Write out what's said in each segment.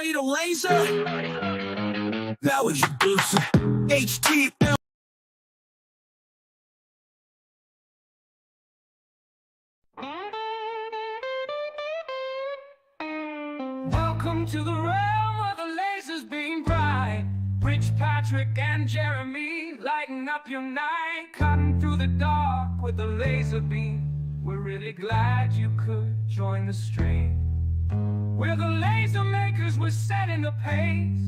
need a laser? That was your booster. HTL. Welcome to the realm where the lasers beam bright. Rich Patrick and Jeremy lighting up your night, cutting through the dark with a laser beam. We're really glad you could join the stream. We're the laser makers, we're setting the pace.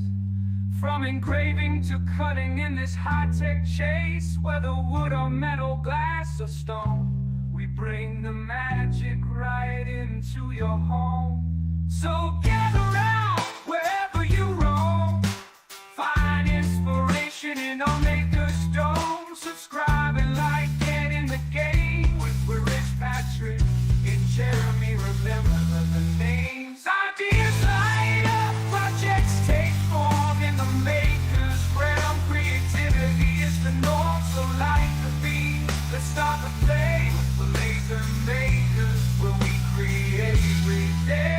From engraving to cutting in this high-tech chase, whether wood or metal, glass or stone, we bring the magic right into your home. So gather round wherever you roam, find inspiration in our maker's dome. Subscribe and like, get in the game with Rich Patrick and Jeremy. Remember the names. Ideas light up, projects take form in the maker's realm. Creativity is the norm, so light the beam. Let's start the play with the laser makers, where we create every day.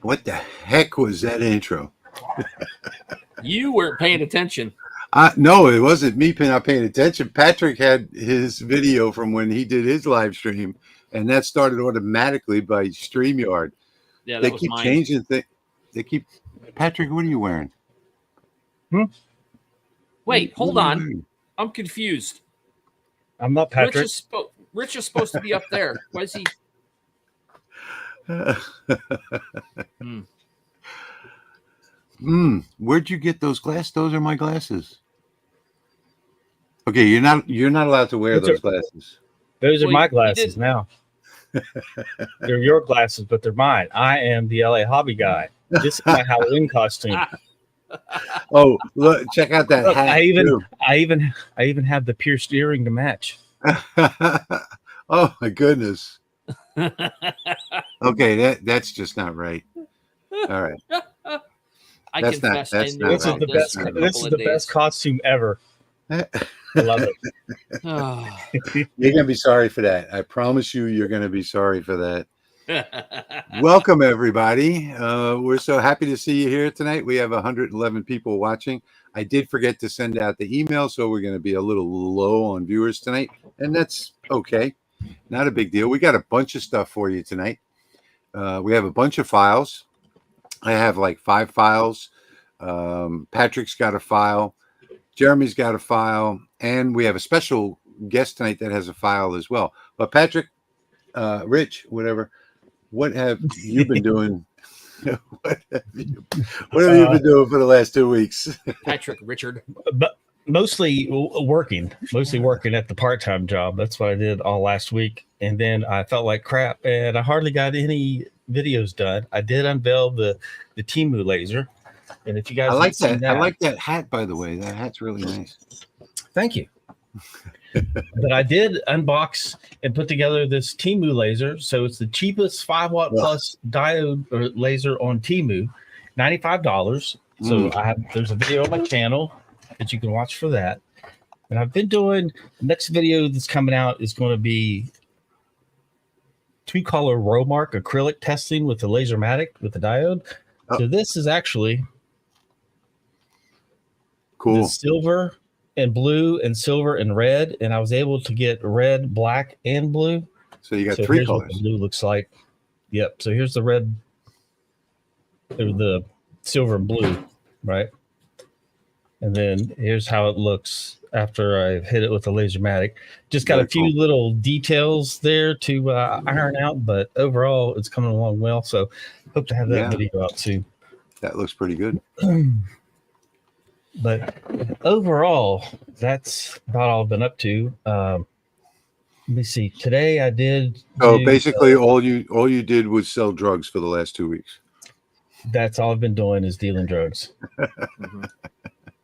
What the heck was that intro? You weren't paying attention. No, it wasn't me not paying attention. Patrick had his video from when he did his live stream, and that started automatically by StreamYard. Yeah, they keep changing things. They keep. Patrick, what are you wearing? Wait, hold on. I'm confused. I'm not Patrick. Rich is supposed to be up there. Why is he? Where'd you get those glasses? Those are my glasses. Okay, you're not allowed to wear those glasses. Those are my glasses now. They're your glasses, but they're mine. I am the LA Hobby Guy. This is my Halloween costume. Oh, look! Check out that Look, hat. I even have the pierced earring to match. Oh my goodness. Okay, that's just not right. All right. This is the best costume ever. I love it. You're gonna be sorry for that. I promise you're gonna be sorry for that. Welcome everybody. We're so happy to see you here tonight. We have 111 people watching. I did forget to send out the email, so we're going to be a little low on viewers tonight, and that's okay. Not a big deal. We got a bunch of stuff for you tonight. We have a bunch of files. I have like 5 files. Patrick's got a file. Jeremy's got a file. And we have a special guest tonight that has a file as well. But Patrick, Rich, whatever, what have you been doing? What have you been doing for the last 2 weeks? Patrick, Richard. But mostly working at the part-time job. That's what I did all last week. And then I felt like crap and I hardly got any videos done. I did unveil the Temu laser. And if you guys I like that hat, by the way. That hat's really nice. Thank you. But I did unbox and put together this Temu laser. So it's the cheapest 5-watt plus diode laser on Temu, $95. So there's a video on my channel that you can watch for that. And I've been doing the next video that's coming out is going to be 2-color row mark acrylic testing with the LaserMATIC with the diode. So this is actually cool. Silver and blue and silver and red, and I was able to get red, black, and blue. So you got 3 colors. What the blue looks like. Yep. So here's the red, the silver and blue, right? And then here's how it looks after I hit it with the LaserMATIC. Just got a few little details there to iron out, but overall it's coming along well. So hope to have that video out soon. That looks pretty good. But overall, that's about all I've been up to. Let me see. Today I did. So basically, all you did was sell drugs for the last 2 weeks. That's all I've been doing is dealing drugs.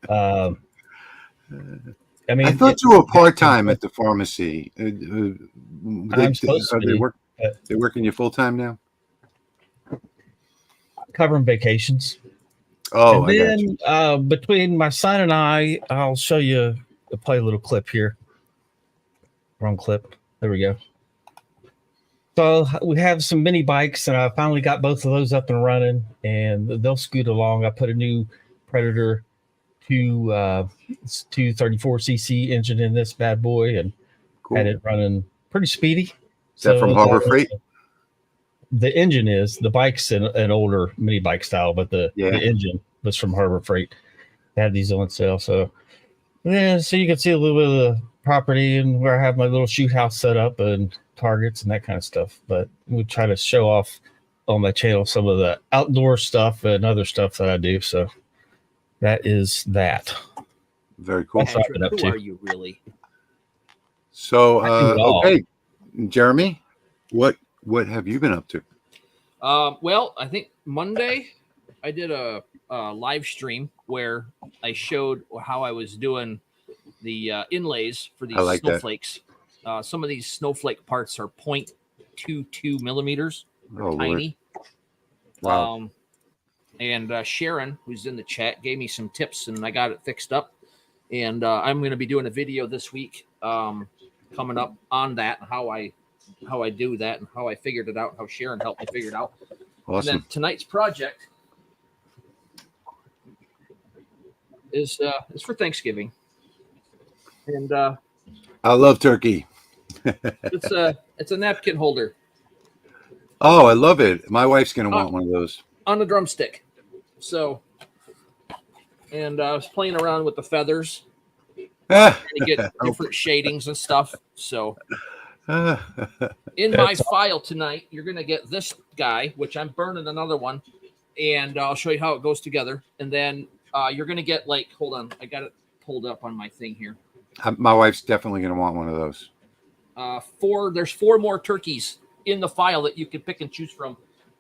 I mean, I thought you were part-time at the pharmacy. I'm supposed to be. They're working you full-time now? Covering vacations. Oh, and then between my son and I'll show you. I'll play a little clip here. Wrong clip. There we go. So we have some mini bikes, and I finally got both of those up and running, and they'll scoot along. I put a new Predator 234cc engine in this bad boy, and had it running pretty speedy. Is that from Harbor Freight? The engine is. The bike's an older mini bike style, but the engine was from Harbor Freight. They had these on sale. So so you can see a little bit of the property and where I have my little shoot house set up and targets and that kind of stuff. But we try to show off on my channel some of the outdoor stuff and other stuff that I do. So that is that. Very cool. Patrick, who are you really? So okay, Jeremy, what have you been up to? Well, I think Monday I did a live stream where I showed how I was doing the inlays for these snowflakes. Some of these snowflake parts are 0.22 millimeters. They're tiny. Wow. And Sharon, who's in the chat, gave me some tips, and I got it fixed up. And I'm going to be doing a video this week coming up on that, how I do that, and how I figured it out, how Sharon helped me figure it out. Awesome. And then tonight's project is for Thanksgiving. And I love turkey. it's a napkin holder. Oh, I love it. My wife's going to want one of those. On a drumstick. So, and I was playing around with the feathers to get different shadings and stuff. So, in my file tonight, you're going to get this guy, which I'm burning another one, and I'll show you how it goes together. And then you're going to get hold on, I got it pulled up on my thing here. My wife's definitely going to want one of those. There's 4 more turkeys in the file that you can pick and choose from.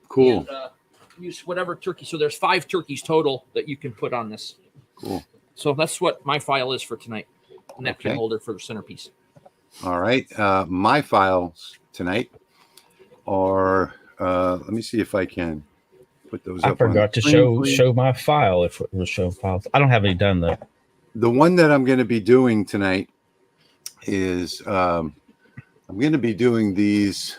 Cool. And, use whatever turkey. So there's 5 turkeys total that you can put on this. Cool. So that's what my file is for tonight. Napkin holder for the centerpiece. All right. My files tonight are, let me see if I can put those up. I forgot to show my file if it was show files. I don't have any done though. The one that I'm going to be doing tonight is I'm going to be doing these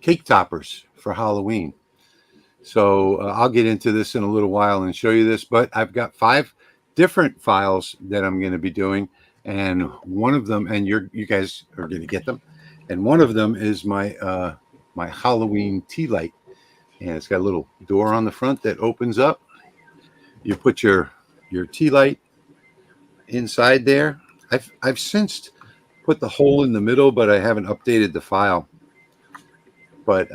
cake toppers for Halloween. So I'll get into this in a little while and show you this, but I've got 5 different files that I'm going to be doing, and one of them, and you guys are going to get them, and one of them is my my Halloween tea light, and it's got a little door on the front that opens up. You put your tea light inside there. I've since put the hole in the middle, but I haven't updated the file. But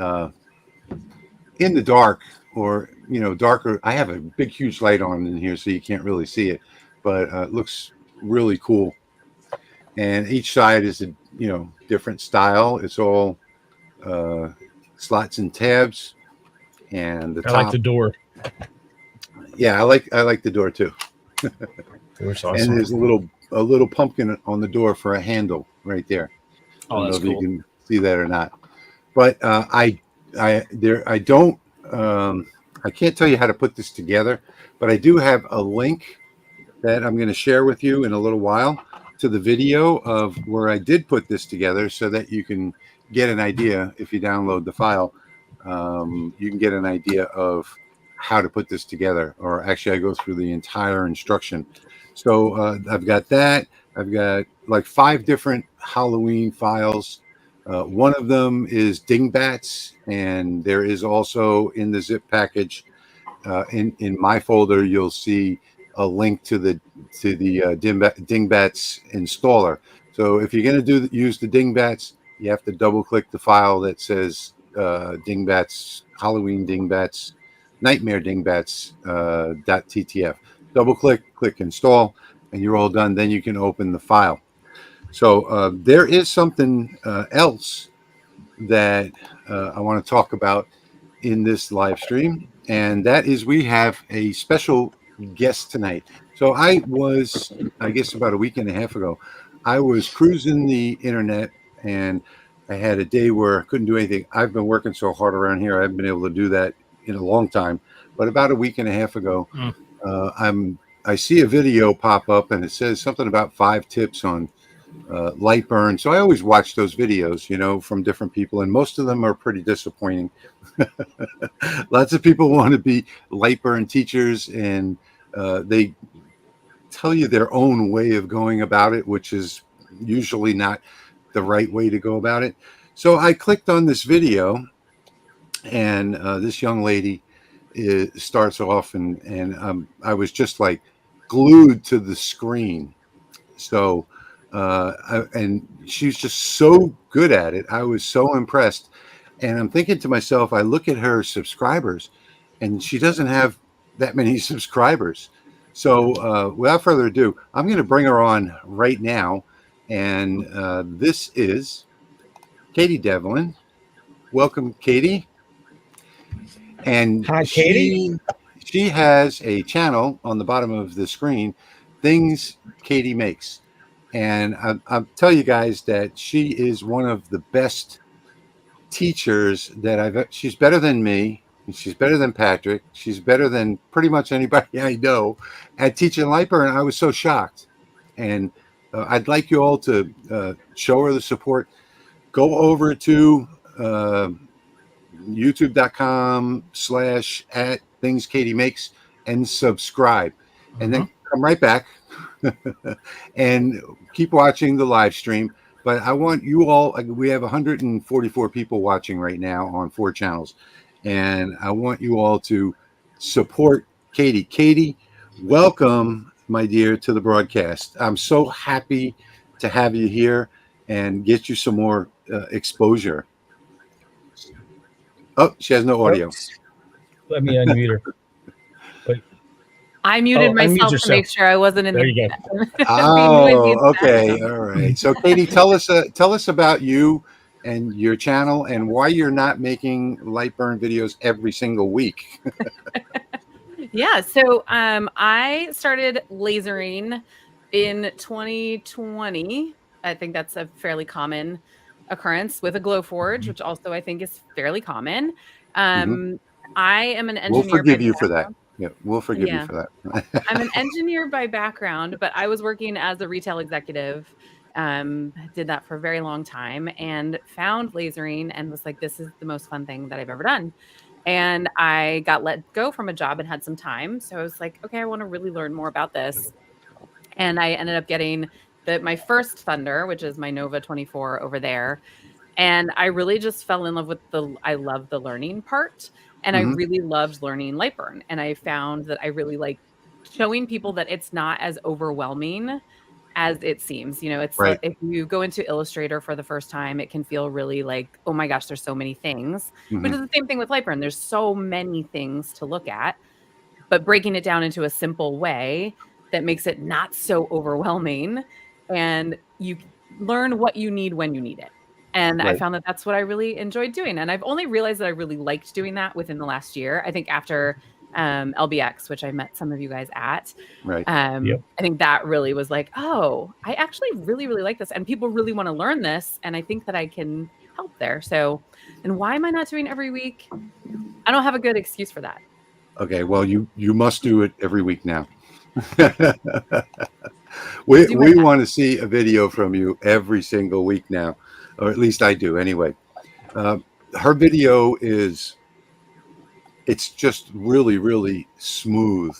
in the dark, or darker, I have a big huge light on in here, so you can't really see it, but it looks really cool. And each side is a different style. It's all slots and tabs, and the top. I like the door. Yeah, I like the door too. Awesome. And there's a little pumpkin on the door for a handle right there. Oh, I don't know if cool. you can see that or not. But I can't tell you how to put this together, but I do have a link that I'm going to share with you in a little while to the video of where I did put this together, so that you can get an idea. If you download the file, you can get an idea of how to put this together, or actually I go through the entire instruction. So I've got that. I've got like 5 different Halloween files. One of them is dingbats, and there is also in the zip package in my folder, you'll see a link to the dingbats installer. So if you're going to use the dingbats, you have to double click the file that says dingbats, Halloween dingbats Nightmare Dingbats .ttf. Double click, click install, and you're all done. Then you can open the file. So there is something else that I want to talk about in this live stream, and that is we have a special guest tonight. So I guess about a week and a half ago, I was cruising the internet, and I had a day where I couldn't do anything. I've been working so hard around here, I haven't been able to do that in a long time. But about a week and a half ago, I see a video pop up, and it says something about 5 tips on Lightburn. So I always watch those videos, you know, from different people, and most of them are pretty disappointing. Lots of people want to be Lightburn teachers, and they tell you their own way of going about it, which is usually not the right way to go about it. So I clicked on this video, and this young lady starts off, and I was just like glued to the screen. So and she's just so good at it. I was so impressed, and I'm thinking to myself, I look at her subscribers, and she doesn't have that many subscribers. So without further ado, I'm going to bring her on right now, and this is Katie Devlin. Welcome, Katie. And hi, Katie. She has a channel on the bottom of the screen, Things Katie Makes. And I'll tell you guys that she is one of the best teachers that she's better than me. She's better than Patrick. She's better than pretty much anybody I know at teaching Lightburn. And I was so shocked. And I'd like you all to show her the support. Go over to youtube.com/@thingskatiemakes and subscribe. And then come right back and keep watching the live stream. But I want you all, we have 144 people watching right now on 4 channels. And I want you all to support Katie. Katie, welcome, my dear, to the broadcast. I'm so happy to have you here and get you some more exposure. Oh, she has no audio. Oops. Let me unmute her. I muted myself to make sure I wasn't in there the. You go. Oh, okay, all right. So, Katie, tell us about you and your channel and why you're not making Lightburn videos every single week. Yeah, so I started lasering in 2020. I think that's a fairly common occurrence with a Glowforge, which also I think is fairly common. I am an engineer. We'll forgive you for that. Yeah, we'll forgive you for that. I'm an engineer by background, but I was working as a retail executive. Did that for a very long time and found lasering and was like, this is the most fun thing that I've ever done. And I got let go from a job and had some time. So I was like, okay, I want to really learn more about this. And I ended up getting my first Thunder, which is my Nova 24 over there. And I really just fell in love with I love the learning part. And I really loved learning Lightburn. And I found that I really like showing people that it's not as overwhelming as it seems. You know, it's right. Like if you go into Illustrator for the first time, it can feel really like, oh my gosh, there's so many things. Which is the same thing with Lightburn. There's so many things to look at, but breaking it down into a simple way that makes it not so overwhelming, and you learn what you need when you need it. And right. I found that that's what I really enjoyed doing. And I've only realized that I really liked doing that within the last year. I think after LBX, which I met some of you guys at, right. I think that really was like, oh, I actually really, really like this. And people really want to learn this. And I think that I can help there. So, and why am I not doing every week? I don't have a good excuse for that. Okay. Well, you must do it every week now. we want to see a video from you every single week now. Or at least I do anyway. Her video it's just really, really smooth.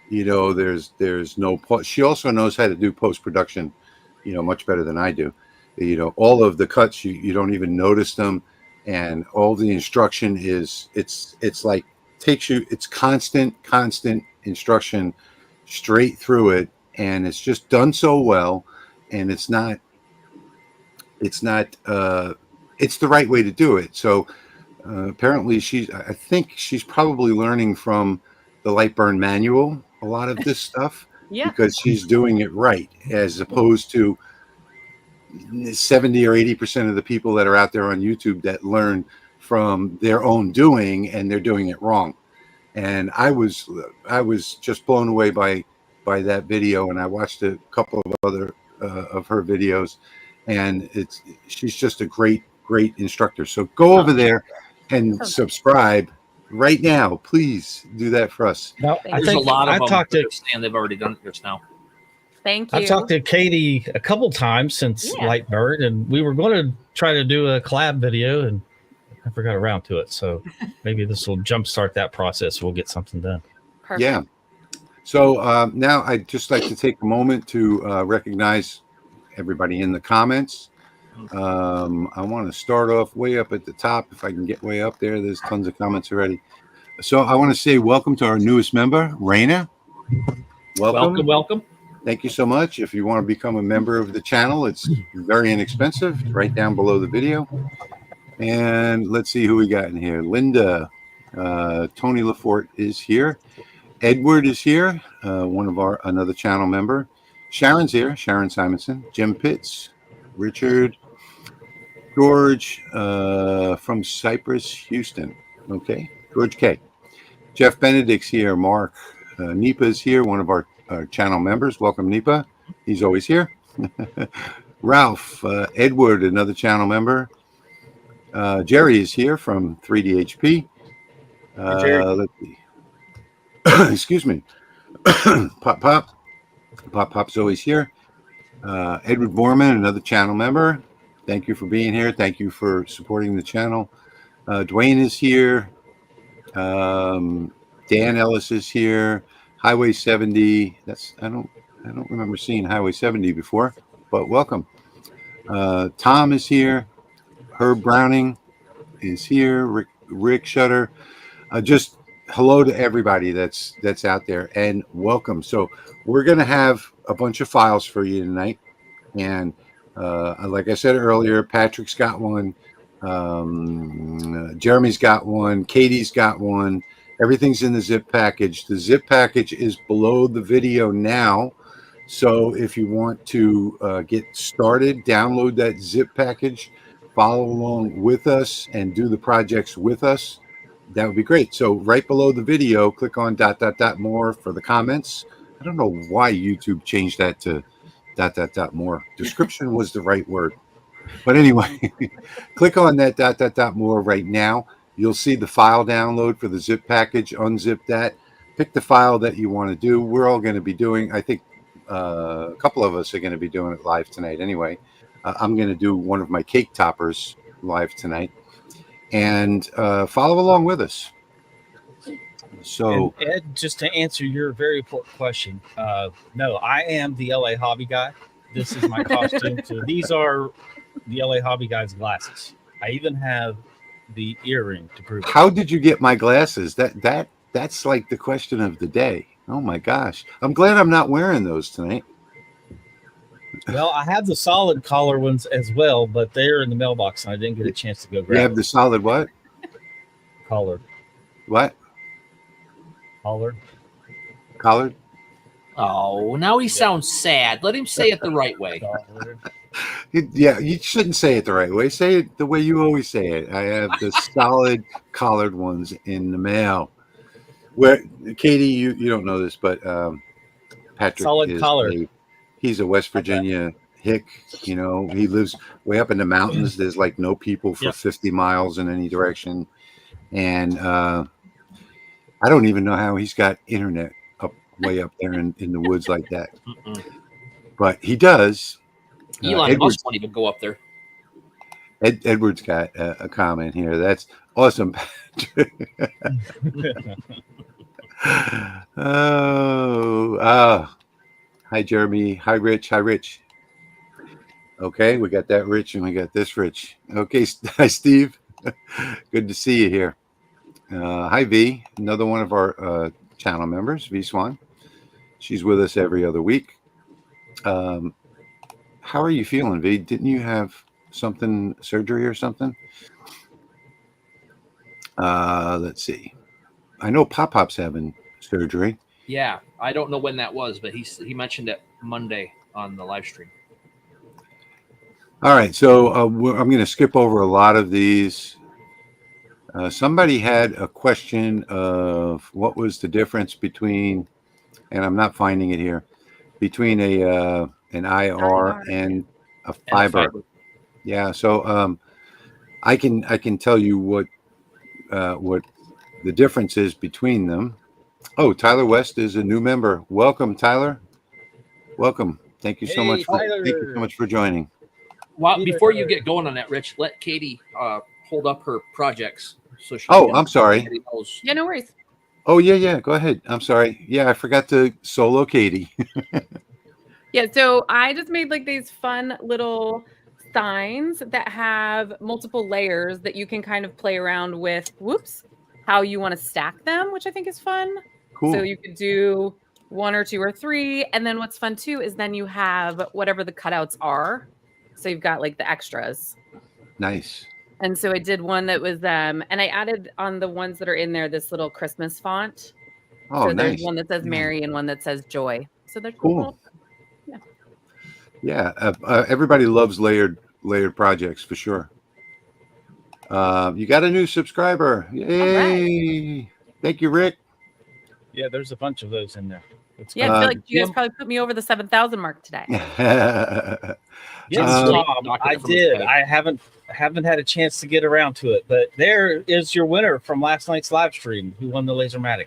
You know, there's no, she also knows how to do post-production, you know, much better than I do. You know, all of the cuts, you don't even notice them. And all the instruction it's like it's constant instruction straight through it. And it's just done so well. And it's the right way to do it. So apparently I think she's probably learning from the Lightburn manual a lot of this stuff because she's doing it right, as opposed to 70 or 80% of the people that are out there on YouTube that learn from their own doing and they're doing it wrong. And I was just blown away by that video, and I watched a couple of other of her videos, and she's just a great instructor. So go over there and subscribe right now. Please do that for us. Now, There's a lot of them. And they've already done it just now. Thank you. I've talked to Katie a couple times since Lightburn, and we were going to try to do a collab video, and I forgot around to it. So maybe this will jumpstart that process. We'll get something done. Perfect. Yeah. So now I'd just like to take a moment to recognize everybody in the comments. I want to start off way up at the top. If I can get way up there, there's tons of comments already. So I want to say welcome to our newest member, Raina. Welcome. Thank you so much. If you want to become a member of the channel, it's very inexpensive. Right down below the video. And let's see who we got in here. Linda, Tony Lafort is here. Edward is here, another channel member. Sharon's here, Sharon Simonson. Jim Pitts, Richard, George from Cypress, Houston. Okay, George K. Jeff Benedict's here. Mark Nipa's here, one of our channel members. Welcome, Nipa. He's always here. Ralph, Edward, another channel member. Jerry is here from 3DHP. Let's see. Excuse me. Pop's always here. Edward Borman, another channel member. Thank you for being here. Thank you for supporting the channel. Dwayne is here. Dan Ellis is here. Highway 70. I don't remember seeing Highway 70 before, but welcome. Tom is here. Herb Browning is here. Rick Shutter. Just hello to everybody that's out there, and welcome. So we're going to have a bunch of files for you tonight, and like I said earlier, Patrick's got one, Jeremy's got one, Katie's got one. Everything's in the zip package. The zip package is below the video now, so if you want to get started, download that zip package, follow along with us, and do the projects with us. That would be great. So right below the video, click on ... more for the comments. I don't know why YouTube changed that to ... more. Description was the right word. But anyway, click on that ... more right now. You'll see the file download for the zip package. Unzip that. Pick the file that you want to do. We're all going to be doing, I think a couple of us are going to be doing it live tonight anyway. I'm going to do one of my cake toppers live tonight. And follow along with us. So, and Ed, just to answer your very important question, no, I am the LA Hobby Guy. This is my costume. So these are the LA Hobby Guy's glasses. I even have the earring to prove it. How did you get my glasses? That's like the question of the day. Oh my gosh! I'm glad I'm not wearing those tonight. Well, I have the solid collar ones as well, but they're in the mailbox, and I didn't get a chance to go grab. You have the solid what? Collar. What? Collared? Oh, now he sounds sad. Let him say it the right way. Yeah, you shouldn't say it the right way. Say it the way you always say it. I have the solid collared ones in the mail. Where, Katie, you don't know this, but Patrick solid is collar. He's a West Virginia hick. You know, he lives way up in the mountains. There's like no people for 50 miles in any direction. And I don't even know how he's got internet way up there in the woods like that. But he does. Elon Musk won't even go up there. Edward's got a comment here. That's awesome, Patrick. Hi, Jeremy. Hi, Rich. Hi, Rich. Okay, we got that Rich and we got this Rich. Okay, hi, Steve. Good to see you here. Hi, V, another one of our channel members, V Swan. She's with us every other week. How are you feeling, V? Didn't you have surgery or something? Let's see. I know Pop-Pop's having surgery. Yeah, I don't know when that was, but he mentioned it Monday on the live stream. All right, so I'm going to skip over a lot of these. Somebody had a question of what was the difference between, and I'm not finding it here, between an IR and a fiber. Yeah, so I can tell you what the difference is between them. Oh, Tyler West is a new member. Welcome, Tyler. Welcome. Thank you so much. Thank you so much for joining. Well, before you get going on that, Rich, let Katie hold up her projects. So she I'm sorry. Yeah, no worries. Oh, yeah. Go ahead. I'm sorry. Yeah, I forgot to solo Katie. Yeah, so I just made like these fun little signs that have multiple layers that you can kind of play around with. How you want to stack them, which I think is fun. Cool. So you could do 1 or 2 or 3. And then what's fun too is then you have whatever the cutouts are. So you've got like the extras. Nice. And so I did one that was and I added on the ones that are in there this little Christmas font. Oh, so nice. There's one that says Mary and one that says Joy. So they're cool. Yeah. Everybody loves layered projects for sure. You got a new subscriber. Yay. Right. Thank you, Rick. Yeah, there's a bunch of those in there. I feel like you guys probably put me over the 7,000 mark today. Yes, I did. I haven't had a chance to get around to it, but there is your winner from last night's live stream who won the LaserMATIC.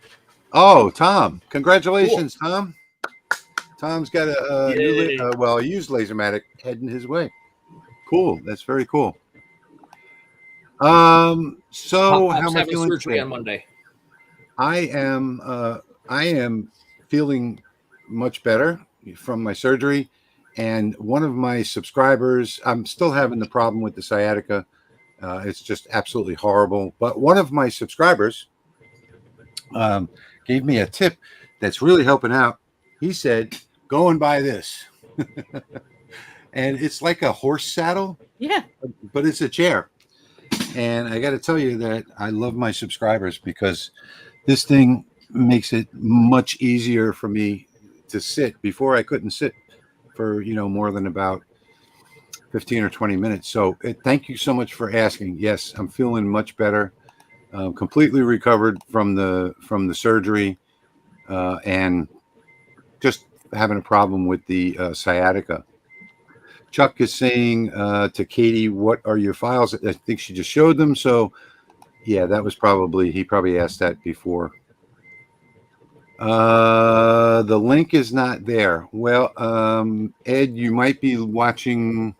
Oh, Tom. Congratulations, cool. Tom. Tom's got a new, used LaserMATIC heading his way. Cool. That's very cool. So how am I feeling surgery on Monday? I am feeling much better from my surgery, and one of my subscribers, I'm still having the problem with the sciatica. It's just absolutely horrible. But one of my subscribers gave me a tip that's really helping out. He said, "Go and buy this," and it's like a horse saddle. Yeah, but it's a chair. And I got to tell you that I love my subscribers because this thing makes it much easier for me to sit. Before I couldn't sit for, more than about 15 or 20 minutes. So thank you so much for asking. Yes, I'm feeling much better. Completely recovered from the surgery and just having a problem with the sciatica. Chuck is saying to Katie, what are your files? I think she just showed them. So, yeah, that was he probably asked that before. The link is not there. Well, Ed, you might be watching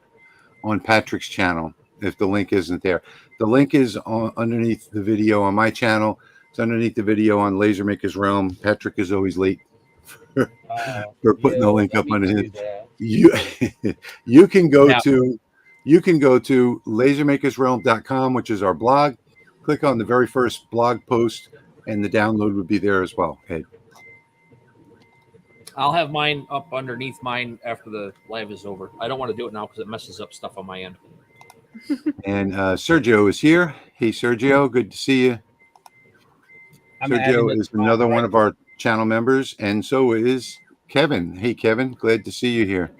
on Patrick's channel if the link isn't there. The link is underneath the video on my channel. It's underneath the video on LaserMaker's Realm. Patrick is always late for putting the link up on his. You can go to lasermakersrealm.com, which is our blog. Click on the very first blog post, and the download would be there as well. Ed. I'll have mine up underneath mine after the live is over. I don't want to do it now because it messes up stuff on my end. And Sergio is here. Hey, Sergio, good to see you. Sergio is another one of our channel members, and so is Kevin. Hey, Kevin, glad to see you here.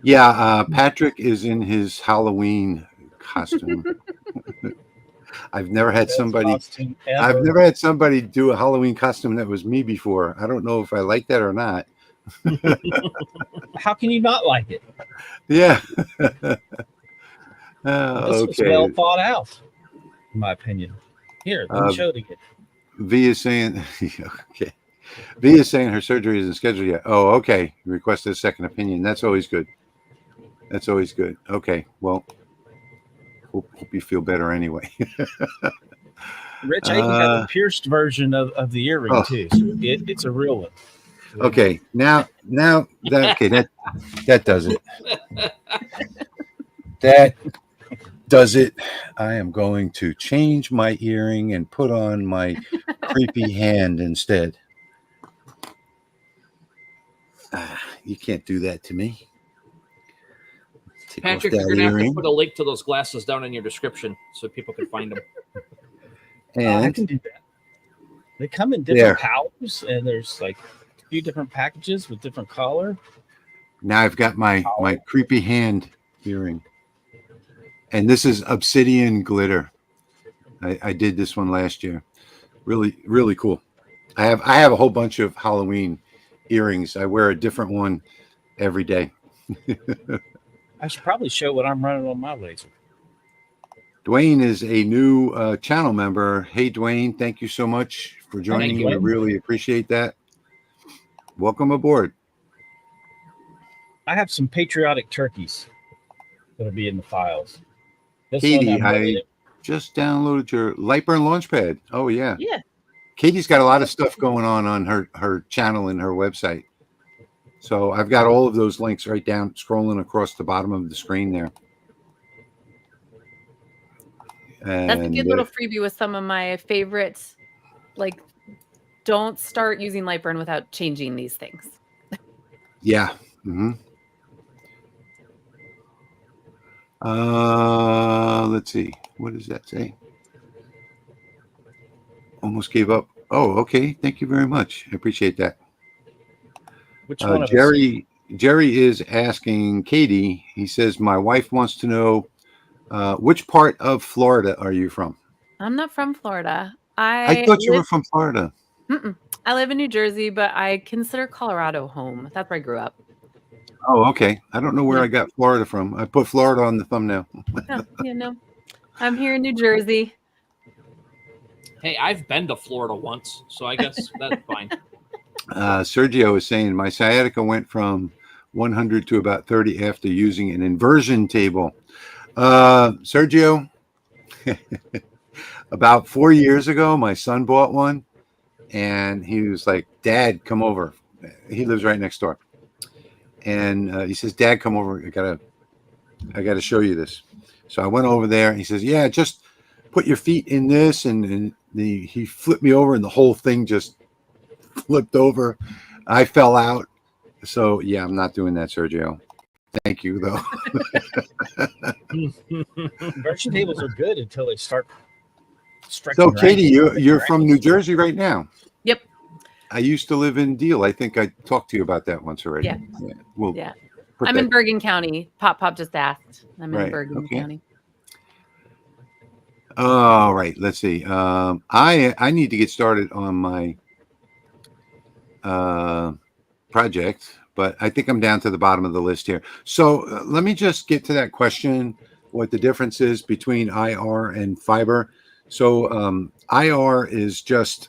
Yeah, Patrick is in his Halloween costume. I've never had somebody do a Halloween costume that was me before. I don't know if I like that or not. How can you not like it? Yeah. This was well thought out, in my opinion. Here, let me show it again. V is saying, okay. V is saying her surgery isn't scheduled yet. Oh, okay. Requested a second opinion. That's always good. That's always good. Okay. Well, hope you feel better anyway. Rich, I even have a pierced version of the earring too. So it's a real one. Okay. Now that does it. That does it. I am going to change my earring and put on my creepy hand instead. You can't do that to me. Take Patrick, off you're that gonna have to earring. put a link to those glasses down in your description so people can find them. I And can do that. They come in There. different powers, and there's like a few different packages with different color. now I've got my creepy hand earring. And this is obsidian glitter. I did this one last year. Really, really cool. I have a whole bunch of Halloween earrings. I wear a different one every day. I should probably show what I'm running on my laser. Dwayne is a new channel member. Hey, Dwayne, thank you so much for joining. you, We Dwayne. really appreciate that. Welcome aboard. I have some patriotic turkeys that'll be in the files. This Katie, one I just downloaded your Lightburn Launchpad. Oh, yeah. Yeah. Katie's got a lot of stuff going on her channel and her website. So I've got all of those links right down, scrolling across the bottom of the screen there. That's a And good little freebie with some of my favorites. Like, don't start using Lightburn without changing these things. yeah. Mm-hmm. Let's see. What does that say? Almost gave up. Oh, okay. Thank you very much. I appreciate that. Which one of us? Jerry is asking Katie. He says, my wife wants to know which part of Florida are you from? I'm not from Florida. I thought you were from Florida. I live in New Jersey, but I consider Colorado home. That's where I grew up. Oh, okay. I don't know where Yeah. I got Florida from. I put Florida on the thumbnail. Oh, you know, I'm here in New Jersey. Hey, I've been to Florida once, so I guess that's fine. Sergio is saying my sciatica went from 100 to about 30 after using an inversion table. Sergio, about 4 years ago, my son bought one, and he was like, "Dad, come over." He lives right next door, and he says, "Dad, come over. I gotta show you this." So I went over there. And he says, "Yeah, just put your feet in this," and he flipped me over, and the whole thing just flipped over. I fell out. So yeah, I'm not doing that, Sergio. Thank you, though. Inversion tables are good until they start stretching. So, around. Katie, you're from New Jersey right now. Yep. I used to live in Deal. I think I talked to you about that once already. Yeah. Well, Yeah. put I'm that- in Bergen County. Pop just asked. I'm in Right, Bergen okay. County. All right. Let's see. I need to get started on my project, but I think I'm down to the bottom of the list here. So let me just get to that question, what the difference is between IR and fiber. So IR is just,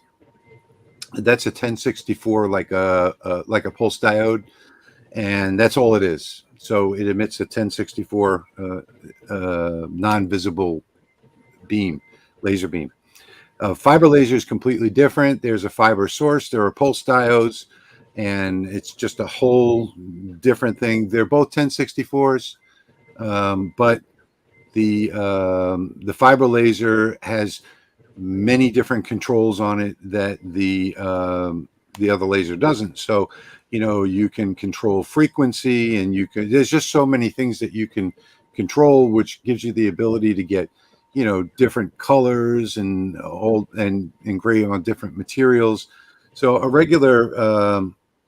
that's a 1064, like a pulse diode, and that's all it is. So it emits a 1064 non-visible beam, laser beam. Fiber laser is completely different. There's a fiber source, there are pulse diodes, and it's just a whole different thing. They're both 1064s, but the fiber laser has many different controls on it that the other laser doesn't. So, you know, you can control frequency, and there's just so many things that you can control, which gives you the ability to get, you know, different colors and engrave on different materials. So a regular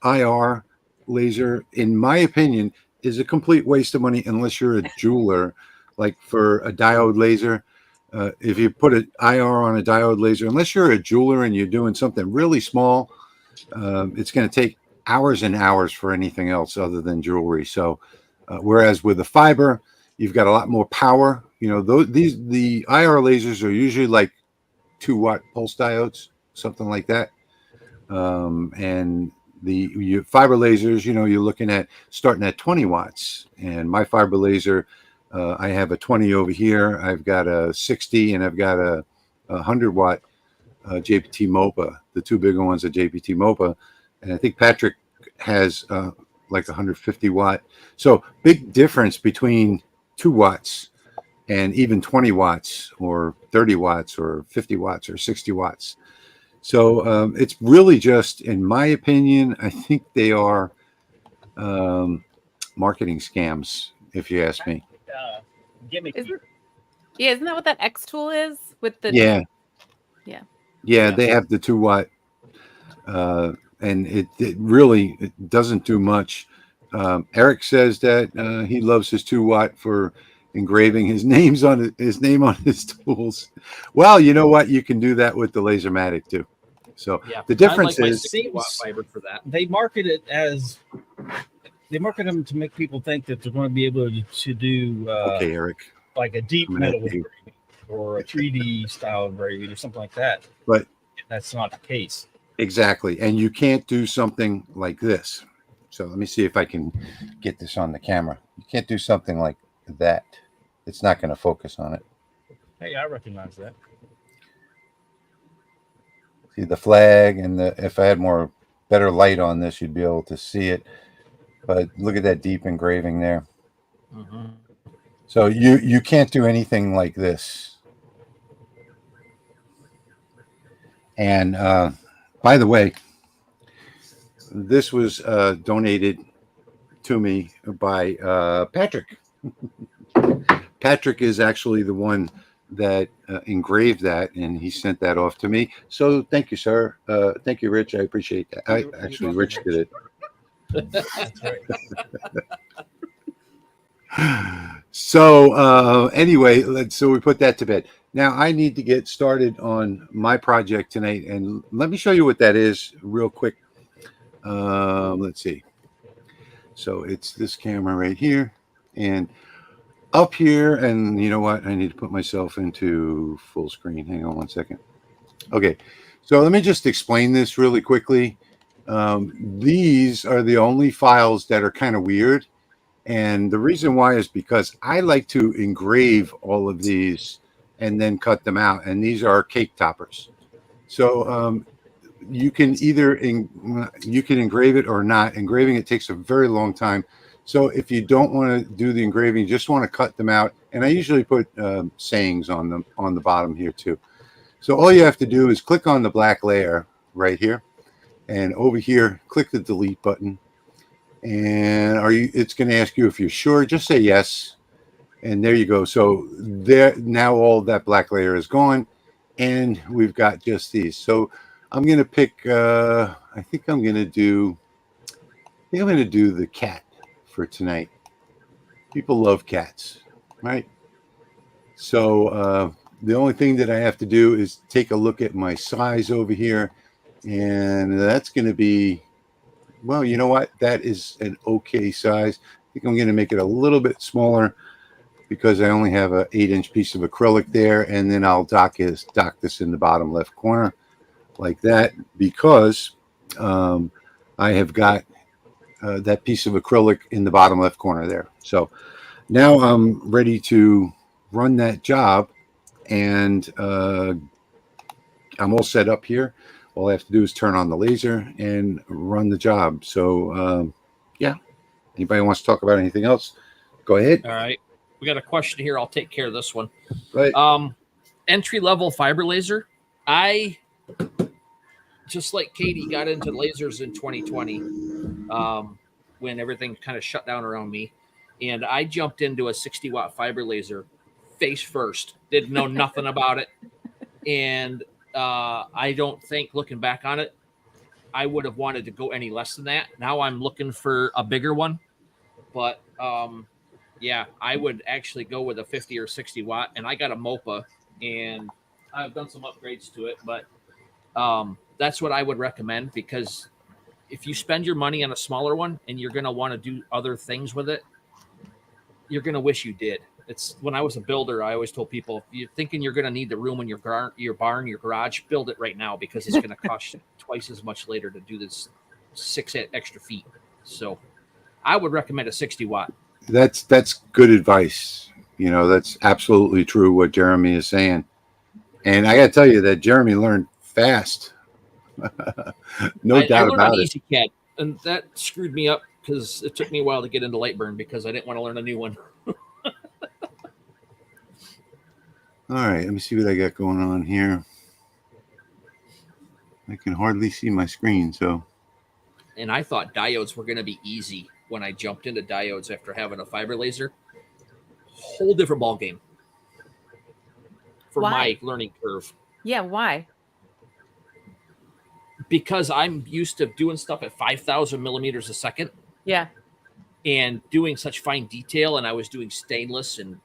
IR laser, in my opinion, is a complete waste of money unless you're a jeweler. Like for a diode laser, if you put an IR on a diode laser, unless you're a jeweler and you're doing something really small, it's going to take hours and hours for anything else other than jewelry. So whereas with a fiber, you've got a lot more power. You know, the IR lasers are usually like 2-watt pulse diodes, something like that. And your fiber lasers, you know, you're looking at starting at 20 watts. And my fiber laser, I have a 20 over here. I've got a 60, and I've got a 100-watt JPT MOPA. The two bigger ones are JPT MOPA, and I think Patrick has like 150-watt. So big difference between 2 watts and even 20 watts or 30 watts or 50 watts or 60 watts. So it's really just, in my opinion, I think they are marketing scams. if you ask me. Gimmicky. Isn't that what that X tool is with the? Yeah. Yeah. They have the 2 watt, and it really doesn't do much. Eric says that he loves his 2 watt for engraving his name on his tools. Well, you know what? You can do that with the LaserMATIC too. So the difference I like my is 60 watt fiber for that. They market them to make people think that they're going to be able to do okay, Eric, like a deep metal engraving or a 3D style engraving or something like that. But that's not the case. Exactly. And you can't do something like this. So let me see if I can get this on the camera. You can't do something like that. It's not going to focus on it. Hey, I recognize that. See the flag, and if I had better light on this, you'd be able to see it. But look at that deep engraving there. Mm-hmm. So you can't do anything like this. And by the way, this was donated to me by Patrick. Patrick is actually the one that engraved that, and he sent that off to me. So thank you, sir. Thank you, Rich. I appreciate that. Rich did it. That's right. So anyway, so we put that to bed. Now I need to get started on my project tonight, and let me show you what that is real quick. Let's see. So it's this camera right here, and up here, and you know what? I need to put myself into full screen. Hang on one second. Okay, so let me just explain this really quickly. These are the only files that are kind of weird. And the reason why is because I like to engrave all of these and then cut them out. And these are cake toppers. So you can either you can engrave it or not. Engraving it takes a very long time. So if you don't want to do the engraving, you just want to cut them out. And I usually put sayings on them on the bottom here too. So all you have to do is click on the black layer right here. And over here, click the delete button. And it's going to ask you if you're sure. Just say yes. And there you go. So there, now all that black layer is gone. And we've got just these. So I'm going to pick, I think I'm going to do the cat for tonight. People love cats, right? So the only thing that I have to do is take a look at my size over here. And that's going to be, well, you know what? That is an okay size. I think I'm going to make it a little bit smaller because I only have an 8-inch piece of acrylic there. And then I'll dock this in the bottom left corner like that because I have got that piece of acrylic in the bottom left corner there. So now I'm ready to run that job, and I'm all set up here. All I have to do is turn on the laser and run the job. So, yeah. Anybody wants to talk about anything else? Go ahead. All right. We got a question here. I'll take care of this one. Right. Entry-level fiber laser. I, just like Katie, got into lasers in 2020 when everything kind of shut down around me. And I jumped into a 60-watt fiber laser face first. Didn't know nothing about it. And I don't think, looking back on it, I would have wanted to go any less than that. Now I'm looking for a bigger one, but yeah, I would actually go with a 50 or 60 watt. And I got a MOPA, and I've done some upgrades to it, but that's what I would recommend, because if you spend your money on a smaller one and you're going to want to do other things with it, you're going to wish you did. It's when I was a builder, I always told people, if you're thinking you're going to need the room in your barn, your garage, build it right now, because it's going to cost twice as much later to do this 6 extra feet. So I would recommend a 60 watt. That's good advice. You know, that's absolutely true what Jeremy is saying. And I got to tell you that Jeremy learned fast. No doubt about it. EasyCAD, and that screwed me up because it took me a while to get into Lightburn because I didn't want to learn a new one. All right, let me see what I got going on here. I can hardly see my screen, so. And I thought diodes were going to be easy when I jumped into diodes after having a fiber laser. whole different ball game for Why? my learning curve. Yeah, why? Because I'm used to doing stuff at 5,000 millimeters a second Yeah. and doing such fine detail. And I was doing stainless and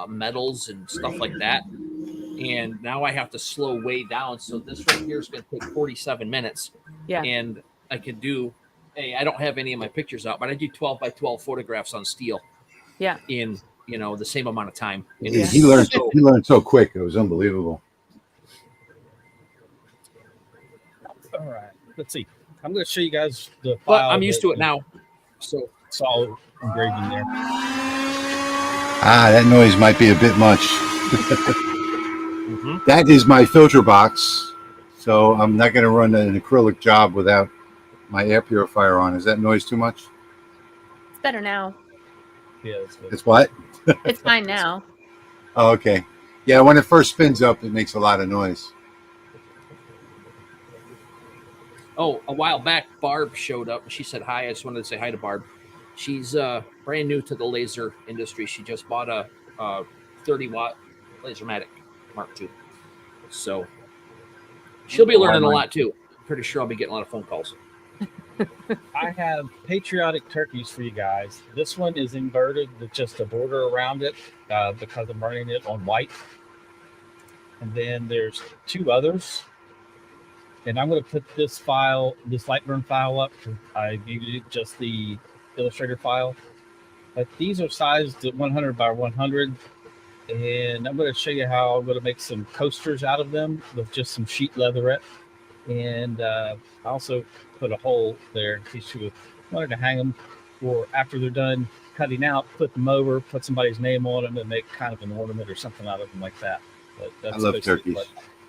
metals and stuff like that. And now I have to slow way down. So this right here is going to take 47 minutes. Yeah. And I can do, I don't have any of my pictures out, but I do 12 by 12 photographs on steel. Yeah. In, the same amount of time. And He learned so quick. It was unbelievable. All right. Let's see. I'm going to show you guys the file. Well, I'm used to it now. So it's all engraving there. That noise might be a bit much. That is my filter box. So I'm not going to run an acrylic job without my air purifier on. Is that noise too much? It's better now. Yeah, it's good. It's what? It's fine now. Oh, okay. Yeah, when it first spins up, it makes a lot of noise. Oh, a while back, Barb showed up. She said hi. I just wanted to say hi to Barb. She's brand new to the laser industry. She just bought a 30-watt LaserMATIC Mark II. So she'll be learning a lot, too. Pretty sure I'll be getting a lot of phone calls. I have patriotic turkeys for you guys. This one is inverted with just a border around it because I'm running it on white. And then there's two others. And I'm going to put this Lightburn file up. I gave you just the Illustrator file. But these are sized at 100 by 100. And I'm going to show you how I'm going to make some coasters out of them with just some sheet leatherette. And I also put a hole there in case you wanted to hang them, or after they're done cutting out, flip them over, put somebody's name on them, and make kind of an ornament or something out of them like that. But that's I love turkeys.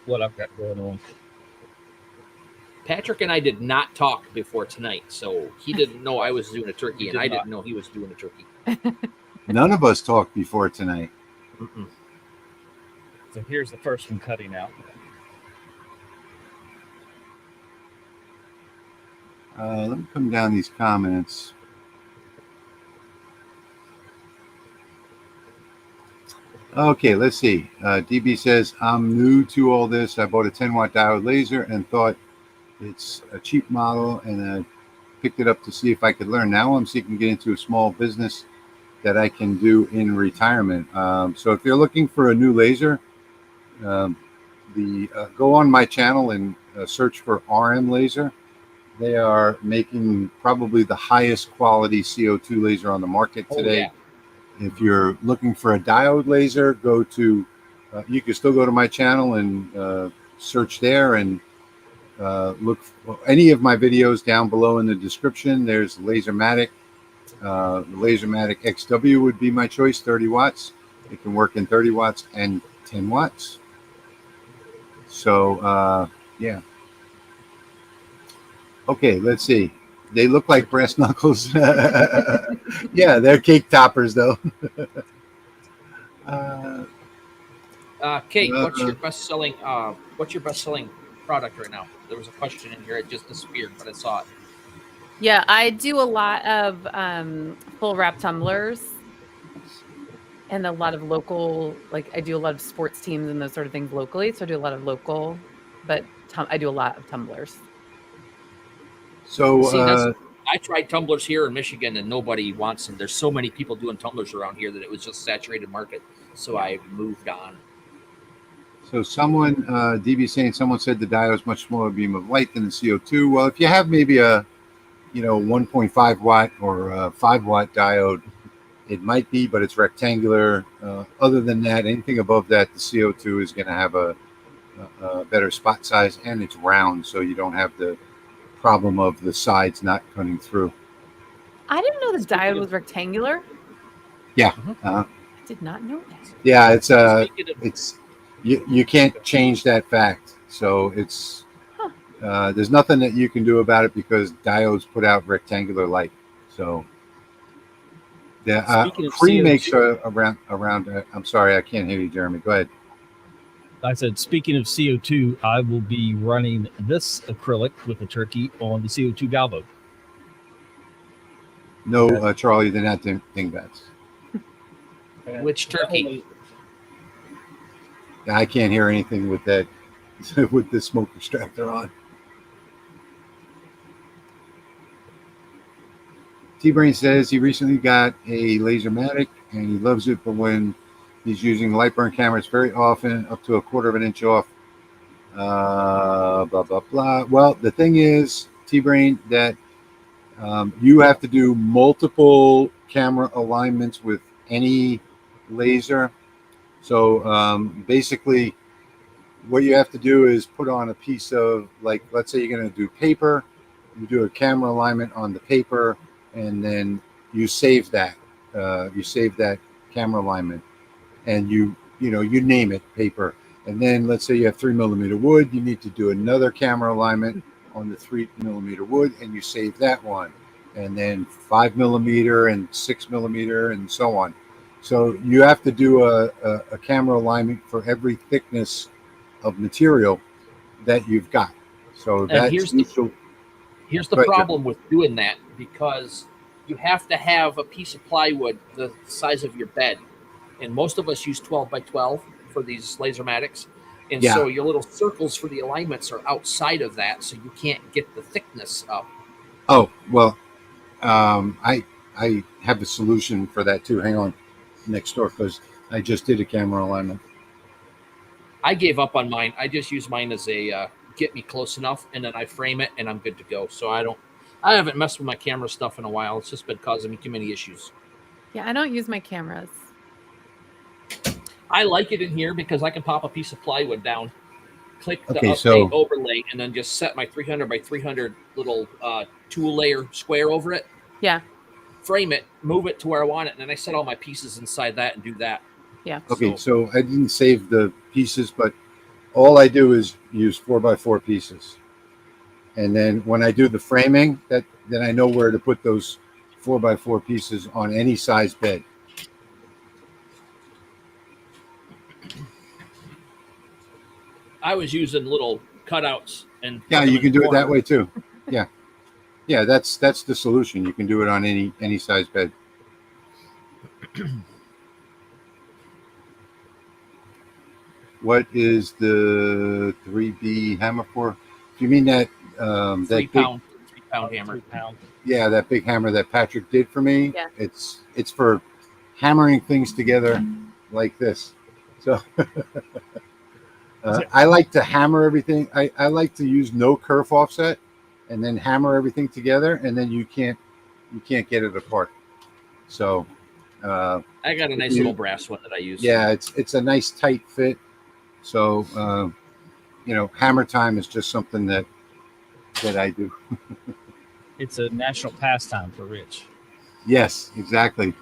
What I've got going on. Patrick and I did not talk before tonight, so he didn't know I was doing a turkey, and I didn't know he was doing a turkey. None of us talked before tonight. So here's the first one cutting out. Let me come down these comments. Okay, let's see. DB says, I'm new to all this. I bought a 10-watt diode laser and thought it's a cheap model, and I picked it up to see if I could learn. Now I'm seeking to get into a small business that I can do in retirement. So if you're looking for a new laser, go on my channel and search for RM Laser. They are making probably the highest quality CO2 laser on the market today. Yeah. If you're looking for a diode laser, go to, you can still go to my channel and search there and look for any of my videos down below in the description. There's LaserMATIC. LaserMATIC XW would be my choice, 30 watts. It can work in 30 watts and 10 watts. So, yeah. Okay, let's see. They look like brass knuckles. Yeah, they're cake toppers, though. Kate, what's your best-selling product right now? There was a question in here. It just disappeared, but I saw it. Yeah, I do a lot of full wrap tumblers and a lot of local, like I do a lot of sports teams and those sort of things locally. So I do a lot of local, but I do a lot of tumblers. So I tried tumblers here in Michigan and nobody wants them. There's so many people doing tumblers around here that it was just saturated market. So I moved on. So someone, DB saying, someone said the diode is much smaller beam of light than the CO2. Well, if you have maybe a, 1.5 watt or a 5 watt diode, it might be, but it's rectangular. Other than that, anything above that, the CO2 is going to have a better spot size, and it's round, so you don't have the problem of the sides not cutting through. I didn't know the diode was rectangular. Yeah. I did not know that. Yeah, it's you can't change that fact. So it's there's nothing that you can do about it because diodes put out rectangular light. So the pre-makes are around. I'm sorry, I can't hear you, Jeremy. Go ahead. I said, speaking of CO2, I will be running this acrylic with a turkey on the CO2 galvo. No, Charlie, they're not dingbats. Which turkey? I can't hear anything with that, with the smoke extractor on. T-Brain says he recently got a LaserMATIC and he loves it, but when he's using Lightburn cameras very often, up to 1/4 of an inch off. Blah, blah, blah. Well, the thing is, T-Brain, that you have to do multiple camera alignments with any laser. So basically, what you have to do is put on a piece of, like, let's say you're going to do paper. You do a camera alignment on the paper, and then you save that. You save that camera alignment, and you name it paper. And then let's say you have 3mm wood. You need to do another camera alignment on the 3mm wood, and you save that one. And then 5mm and 6mm and so on. So you have to do a camera alignment for every thickness of material that you've got. So that's here's the problem with doing that, because you have to have a piece of plywood the size of your bed, and most of us use 12 by 12 for these LaserMATICs, and so your little circles for the alignments are outside of that, so you can't get the thickness up. Oh well, I have a solution for that too. Hang on, next door, because I just did a camera alignment. I gave up on mine. I just use mine as a get me close enough, and then I frame it, and I'm good to go. So I haven't messed with my camera stuff in a while. It's just been causing me too many issues. Yeah, I don't use my cameras. I like it in here because I can pop a piece of plywood down, click the update overlay, and then just set my 300 by 300 little tool layer square over it. Yeah. Frame it, move it to where I want it, and then I set all my pieces inside that and do that. Yeah. Okay, so I didn't save the pieces, but all I do is use 4x4 pieces. And then when I do the framing, then I know where to put those 4x4 pieces on any size bed. I was using little cutouts, and yeah, you can do it that way too. Yeah, that's the solution. You can do it on any size bed. What is the 3B hammer for? Do you mean that 3 pound hammer? 3 pound. Yeah, that big hammer that Patrick did for me. Yeah. It's for hammering things together like this. So I like to hammer everything. I like to use no kerf offset and then hammer everything together, and then you can't get it apart. So I got a nice little brass one that I use. Yeah, it's a nice tight fit. So hammer time is just something that I do. It's a national pastime for Rich. Yes, exactly.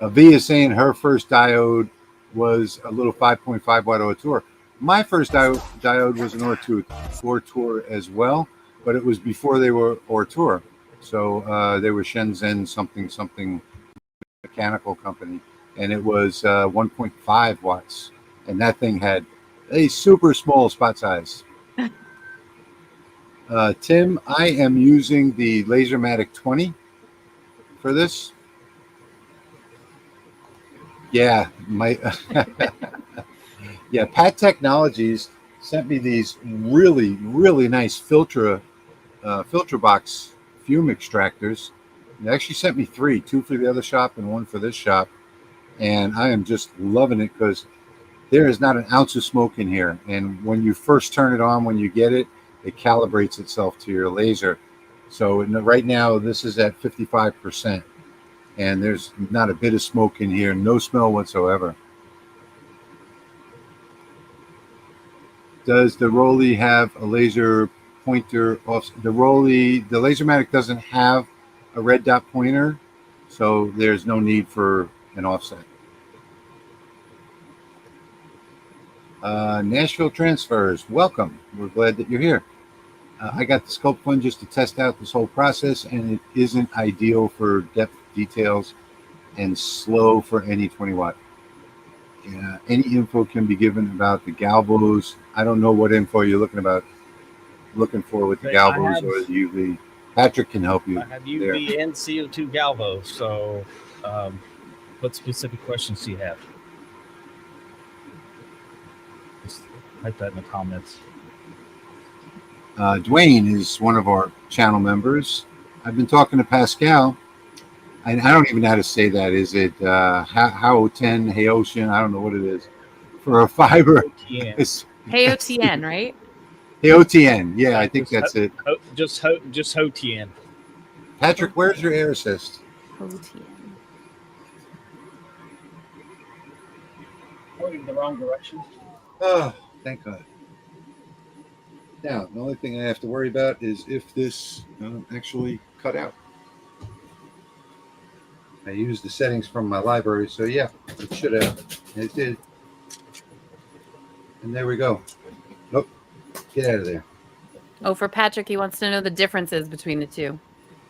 V is saying her first diode was a little 5.5 watt Ortour. My first diode was an Ortour as well, but it was before they were Ortour. So they were Shenzhen something mechanical company, and it was 1.5 watts, and that thing had a super small spot size. Tim, I am using the LaserMATIC 20 for this. Yeah, yeah, Pat Technologies sent me these really nice filter box fume extractors. They actually sent me 3, 2 for the other shop and 1 for this shop, and I am just loving it because there is not an ounce of smoke in here. And when you first turn it on, when you get it, it calibrates itself to your laser. So right now this is at 55%, and there's not a bit of smoke in here, no smell whatsoever. Does the Rolly have a laser pointer off? The LaserMATIC doesn't have a red dot pointer, so there's no need for an offset. Nashville Transfers, welcome. We're glad that you're here. I got the Sculpt Fun just to test out this whole process, and it isn't ideal for depth details and slow for any 20 watt. Any info can be given about the galvos. I don't know what info you're looking for with the galvos or the UV. Patrick can help you. I have UV and CO2 galvos, so What specific questions do you have? Just type that in the comments. Dwayne is one of our channel members. I've been talking to Pascal, and I don't even know how to say that. Is it Haoten, Haotian? I don't know what it is. For a fiber, it's HTL, right? Haotian. Yeah, I think that's it. Just HTL. Patrick, where's your air assist? HTL. Going in the wrong direction. Oh, thank God. Now, the only thing I have to worry about is if this actually cut out. I used the settings from my library, so yeah, it should have. It did. And there we go. Nope. Get out of there. Oh, for Patrick, he wants to know the differences between the two,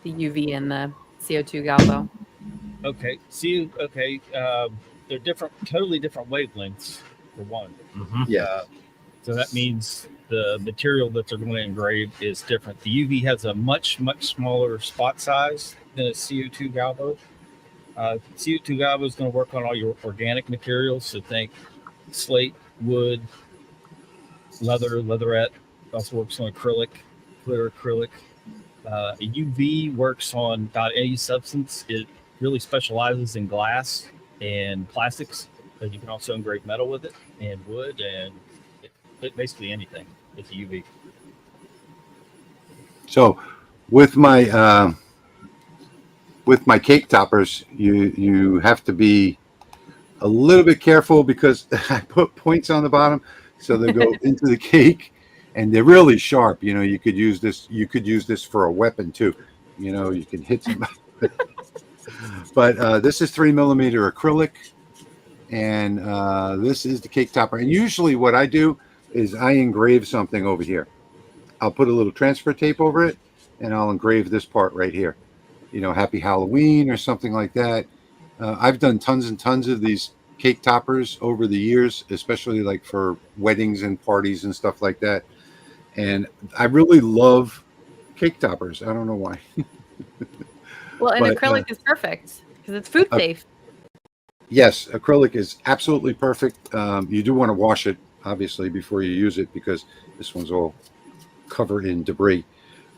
the UV and the CO2 galvo. Okay. They're different, totally different wavelengths for one. Yeah. So that means the material that they're going to engrave is different. The UV has a much smaller spot size than a CO2 galvo. CO2 galvo is going to work on all your organic materials. So think slate, wood, leather, leatherette. Also works on acrylic, clear acrylic. A UV works on about any substance. It really specializes in glass and plastics, but you can also engrave metal with it, and wood, and basically anything with UV. So, with my cake toppers, you have to be a little bit careful because I put points on the bottom, so they go into the cake, and they're really sharp. You know, you could use this. You could use this for a weapon too. You know, you can hit somebody. But this is 3mm acrylic, and this is the cake topper. And usually, what I do is I engrave something over here. I'll put a little transfer tape over it, and I'll engrave this part right here. You know, Happy Halloween or something like that. I've done tons and tons of these cake toppers over the years, especially like for weddings and parties and stuff like that. And I really love cake toppers. I don't know why. Well, and acrylic is perfect because it's food safe. Yes, acrylic is absolutely perfect. You do want to wash it, obviously, before you use it because this one's all covered in debris.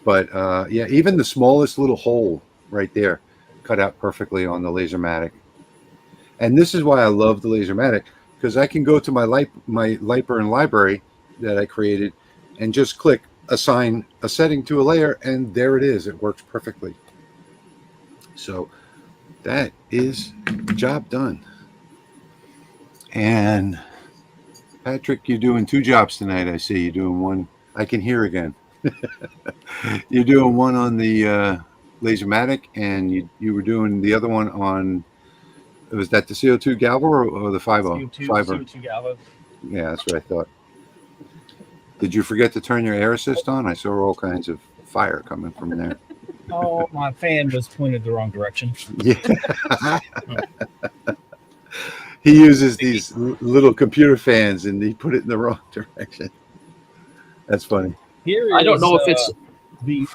But yeah, even the smallest little hole right there cut out perfectly on the LaserMATIC. And this is why I love the LaserMATIC, because I can go to my Lightburn library that I created and just click assign a setting to a layer, and there it is. It works perfectly. So that is job done. And Patrick, you're doing 2 jobs tonight. I see you're doing one. I can hear again. You're doing one on the LaserMATIC, and you were doing the other one on. Was that the CO2 galvo or the 5.0? CO2 galvo. Yeah, that's what I thought. Did you forget to turn your air assist on? I saw all kinds of fire coming from there. Oh, my fan was pointed the wrong direction. Yeah. He uses these little computer fans, and he put it in the wrong direction. That's funny. Here I don't know if it's the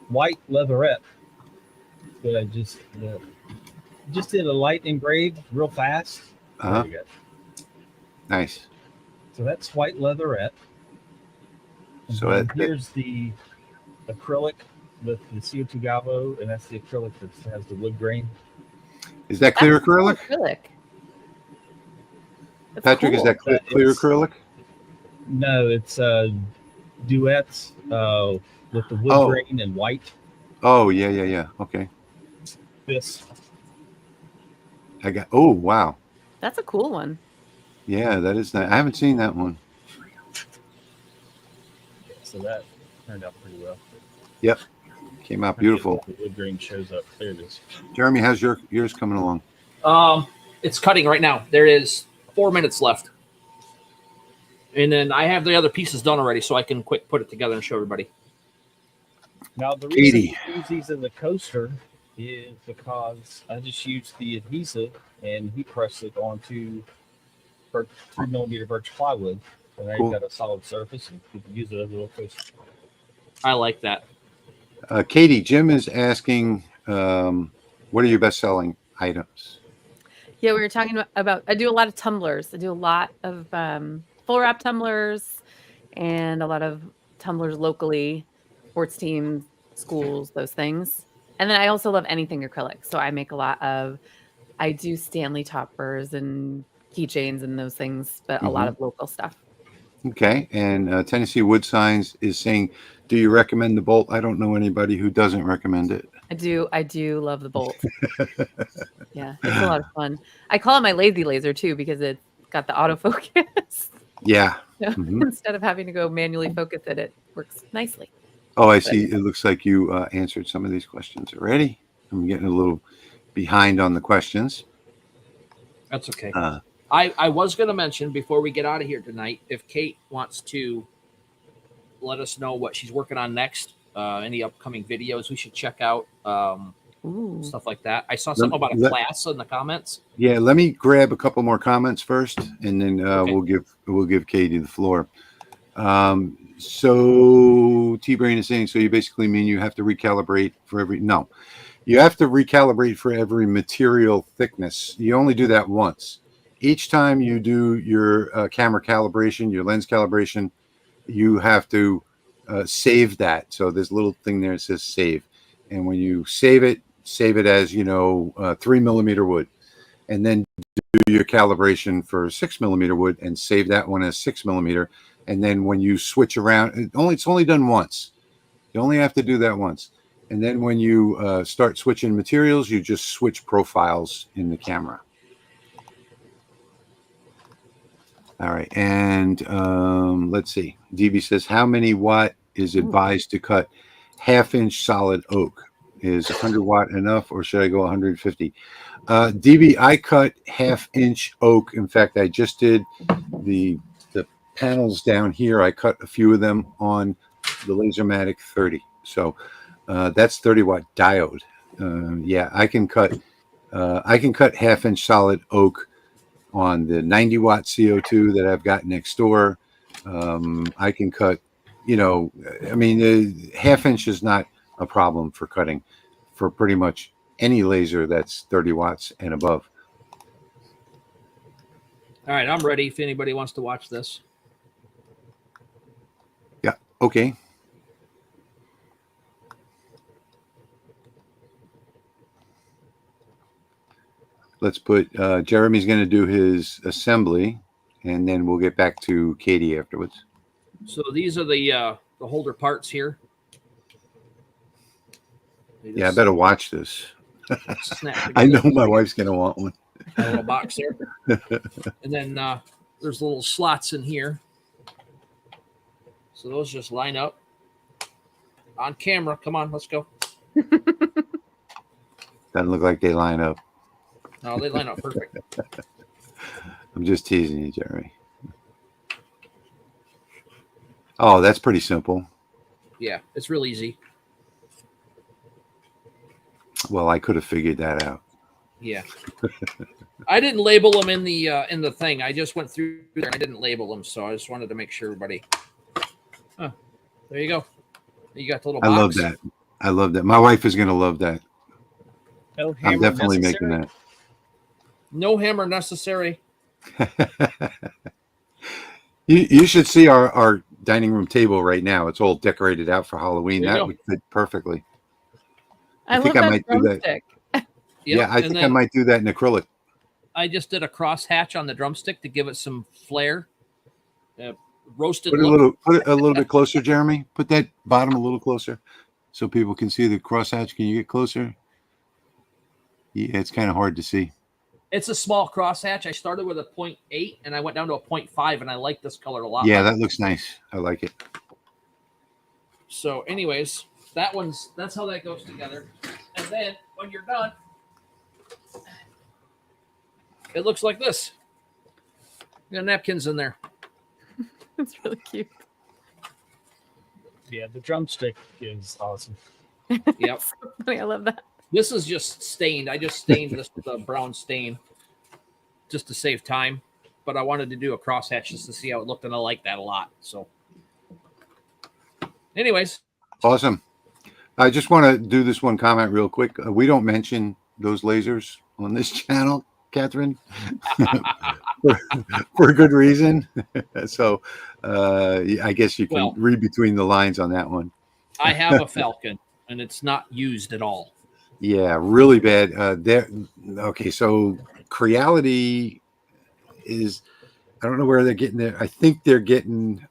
white leatherette that I just did a light engrave real fast. Nice. So that's white leatherette. And so here's the acrylic with the CO2 galvo, and that's the acrylic that has the wood grain. Is that clear acrylic? Patrick, cool. Is that clear acrylic? No, it's duets with the wood grain and white. Oh, yeah. Okay. This. Oh, wow. That's a cool one. Yeah, that is nice. I haven't seen that one. So that turned out pretty well. Yep. Came out beautiful. The wood grain shows up. There it is. Jeremy, how's yours coming along? It's cutting right now. There is 4 minutes left. And then I have the other pieces done already, so I can quick put it together and show everybody. Now, the reason I use these in the coaster is because I just used the adhesive and heat pressed it onto 3mm birch plywood. And now you've got a solid surface, and you can use it as a little coaster. I like that. Katie, Jim is asking, what are your best-selling items. Yeah, we were talking about I do a lot of tumblers. I do a lot of full wrap tumblers and a lot of tumblers locally, sports teams, schools, those things. And then I also love anything acrylic. So I make a lot of, I do Stanley toppers and keychains and those things, but a lot of local stuff. Okay. And Tennessee Wood Signs is saying, do you recommend the bolt? I don't know anybody who doesn't recommend it. I do love the bolt. Yeah, it's a lot of fun. I call it my lazy laser too because it's got the autofocus. Yeah. So instead of having to go manually focus it, it works nicely. Oh, I see. It looks like you answered some of these questions already. I'm getting a little behind on the questions. That's okay. I was going to mention before we get out of here tonight, if Kate wants to let us know what she's working on next, any upcoming videos we should check out, stuff like that. I saw something about a class in the comments. Yeah, let me grab a couple more comments first, and then we'll give Katie the floor. So T-Brain is saying, so you basically mean you have to recalibrate for every, no, you have to recalibrate for every material thickness. You only do that once. Each time you do your camera calibration, your lens calibration, you have to save that. So there's a little thing there that says save. And when you save it as, 3mm wood, and then do your calibration for 6mm wood and save that one as 6mm. And then when you switch around, it's only done once. You only have to do that once. And then when you start switching materials, you just switch profiles in the camera. All right. And let's see. DB says, how many watt is advised to cut 1/2-inch solid oak? Is 100 watt enough, or should I go 150? DB, I cut 1/2-inch oak. In fact, I just did the panels down here. I cut a few of them on the LaserMATIC 30. So that's 30 watt diode. Yeah, I can cut 1/2-inch solid oak on the 90 watt CO2 that I've got next door. I can cut, 1/2-inch is not a problem for cutting for pretty much any laser that's 30 watts and above. All right, I'm ready if anybody wants to watch this. Yeah, okay. Let's put, Jeremy's going to do his assembly, and then we'll get back to Katie afterwards. So these are the holder parts here. Yeah, I better watch this. I know my wife's going to want one. A little box there. And then there's little slots in here. So those just line up on camera. Come on, let's go. Doesn't look like they line up. No, they line up perfect. I'm just teasing you, Jeremy. Oh, that's pretty simple. Yeah, it's real easy. Well, I could have figured that out. Yeah. I didn't label them in the thing. I just went through there and I didn't label them, so I just wanted to make sure everybody. Oh, there you go. You got the little box. I love that. I love that. My wife is going to love that. No I'm definitely necessary. making that. No hammer necessary. You should see our dining room table right now. It's all decorated out for Halloween. There you That go. would fit perfectly. I think love I that might do that. drumstick. Yep. Yeah, I and think then I might do that in acrylic. I just did a cross hatch on the drumstick to give it some flair. Roasted. Put it a little bit closer, Jeremy. Put that bottom a little closer so people can see the crosshatch. Can you get closer? Yeah, it's kind of hard to see. It's a small crosshatch. I started with a 0.8 and I went down to a 0.5, and I like this color a lot. Yeah, better. that looks nice. I like it. So, anyways, that's how that goes together. And then when you're done, it looks like this. You got napkins in there. It's really cute. Yeah, the drumstick is awesome. Yep. So funny. I love that. This is just stained. I just stained this with a brown stain just to save time. But I wanted to do a crosshatch just to see how it looked, and I like that a lot. So, anyways. Awesome. I just want to do this one comment real quick. We don't mention those lasers on this channel, Catherine, for a good reason. So I guess you can read between the lines on that one. I have a Falcon, and it's not used at all. Yeah, really bad. Okay, so Creality is, I don't know where they're getting their, I think they're getting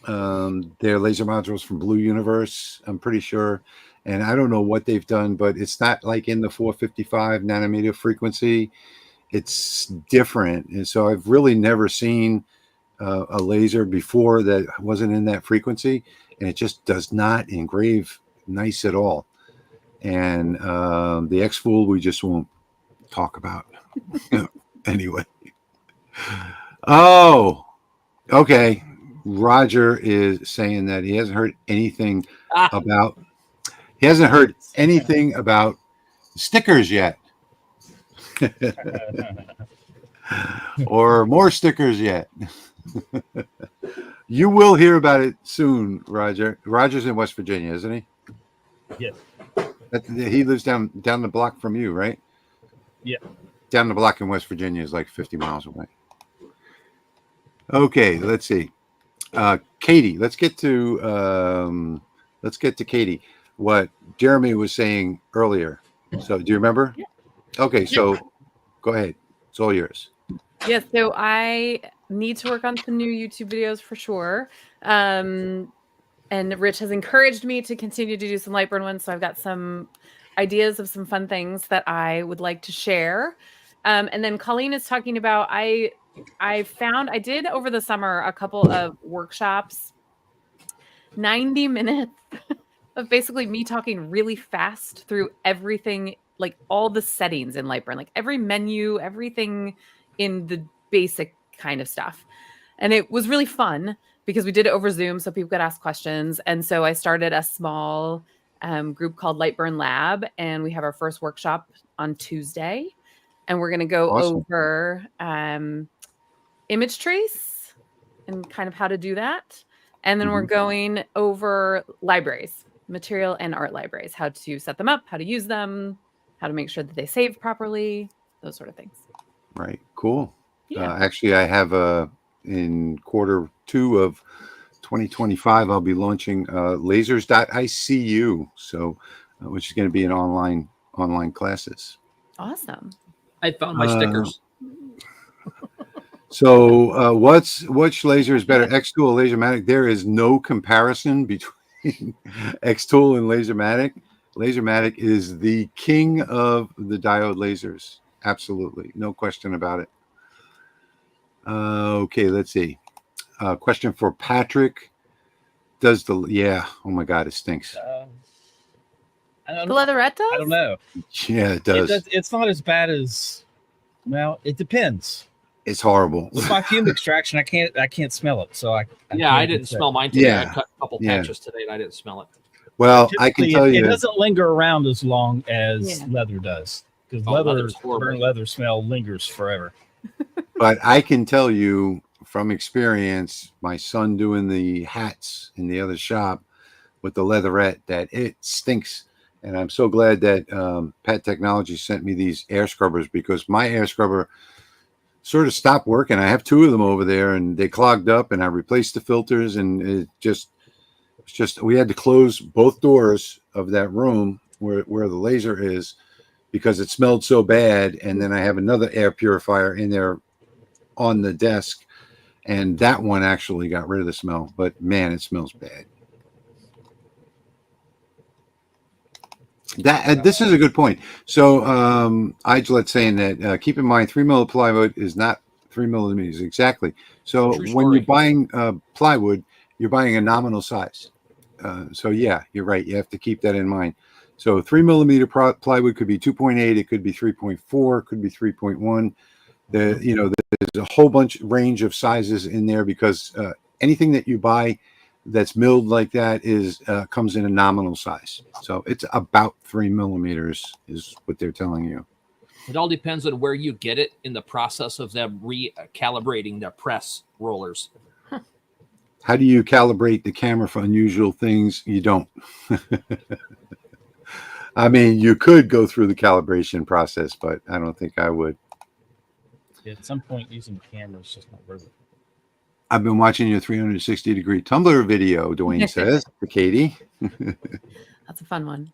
their laser modules from Blue Universe, I'm pretty sure. And I don't know what they've done, but it's not like in the 455 nanometer frequency. It's different. And so I've really never seen a laser before that wasn't in that frequency, and it just does not engrave nice at all. And the X-Fool we just won't talk about. Anyway. Oh, okay. Roger is saying that he hasn't heard anything about stickers yet. Or more stickers yet. You will hear about it soon, Roger. Roger's in West Virginia, isn't he? Yes. He lives down the block from you, right? Yeah. Down the block in West Virginia is like 50 miles away. Okay, let's see. Katie, let's get to Katie. What Jeremy was saying earlier. So do you remember? Yeah. Okay, so go ahead. It's all yours. Yes, so I need to work on some new YouTube videos for sure. And Rich has encouraged me to continue to do some Lightburn ones. So I've got some ideas of some fun things that I would like to share. And then Colleen is talking about, I did over the summer a couple of workshops, 90 minutes of basically me talking really fast through everything, like all the settings in Lightburn, like every menu, everything in the basic kind of stuff. And it was really fun because we did it over Zoom so people could ask questions. And so I started a small group called Lightburn Lab, and we have our first workshop on Tuesday. And we're going to go over image trace and kind of how to do that. And then we're going over libraries, material and art libraries, how to set them up, how to use them, how to make sure that they save properly, those sort of things. Right. Cool. Yeah. Actually, I have in Q2 of 2025, I'll be launching lasers.icu, so which is going to be an online classes. Awesome. I found my stickers. So which laser is better, X-Tool or LaserMATIC? There is no comparison between X-Tool and LaserMATIC. LaserMATIC is the king of the diode lasers. Absolutely. No question about it. Okay, let's see. Question for Patrick. Oh my God, it stinks. The leatherette does? I don't know. Yeah, it does. It's not as bad as, well, it depends. It's horrible. With my fume extraction, I can't smell it. So I didn't smell mine today. Yeah. I cut a couple patches today and I didn't smell it. Well, I can tell you, it doesn't linger around as long as leather does, because burnt leather smell lingers forever. But I can tell you from experience, my son doing the hats in the other shop with the leatherette, that it stinks. And I'm so glad that Pat Technology sent me these air scrubbers, because my air scrubber sort of stopped working. I have two of them over there and they clogged up, and I replaced the filters, and it's just we had to close both doors of that room where the laser is, because it smelled so bad. And then I have another air purifier in there on the desk, and that one actually got rid of the smell, but man, it smells bad. This is a good point. So Iglet saying that keep in mind 3 mil plywood is not 3 millimeters exactly. So when you're buying plywood, you're buying a nominal size. So yeah, you're right. You have to keep that in mind. So 3 millimeter plywood could be 2.8. It could be 3.4. Could be 3.1. There's a whole bunch range of sizes in there, because anything that you buy that's milled like that comes in a nominal size. So it's about 3 millimeters is what they're telling you. It all depends on where you get it in the process of them recalibrating their press rollers. How do you calibrate the camera for unusual things? You don't. I mean, you could go through the calibration process, but I don't think I would. At some point, using the camera is just not worth it. I've been watching your 360-degree Tumblr video, Dwayne says to Katie. That's a fun one.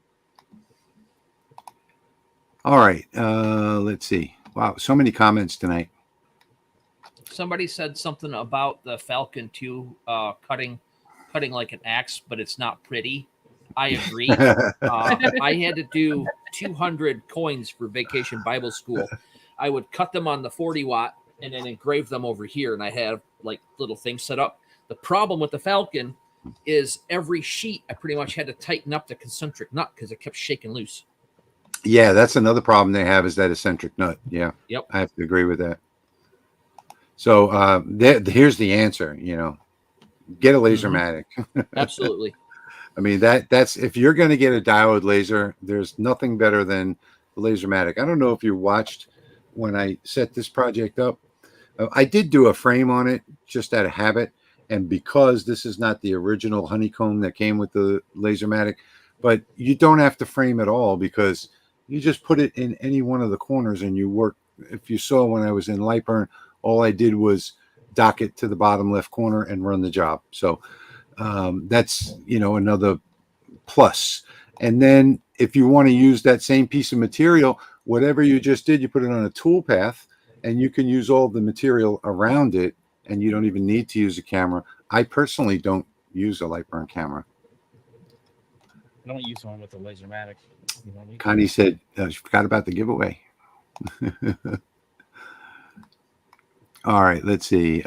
All right. Let's see. Wow. So many comments tonight. Somebody said something about the Falcon 2 cutting like an axe, but it's not pretty. I agree. I had to do 200 coins for Vacation Bible School. I would cut them on the 40 watt and then engrave them over here. And I have like little things set up. The problem with the Falcon is every sheet, I pretty much had to tighten up the concentric nut because it kept shaking loose. Yeah, that's another problem they have is that eccentric nut. Yeah. Yep. I have to agree with that. So here's the answer, get a LaserMATIC. Absolutely. I mean, that's if you're going to get a diode laser, there's nothing better than the LaserMATIC. I don't know if you watched when I set this project up. I did do a frame on it just out of habit. And because this is not the original honeycomb that came with the LaserMATIC, but you don't have to frame at all because you just put it in any one of the corners and you work. If you saw when I was in Lightburn, all I did was dock it to the bottom left corner and run the job. So that's, another plus. And then if you want to use that same piece of material, whatever you just did, you put it on a tool path and you can use all the material around it and you don't even need to use a camera. I personally don't use a Lightburn camera. I don't use one with the LaserMATIC. Connie said, she forgot about the giveaway. All right, let's see.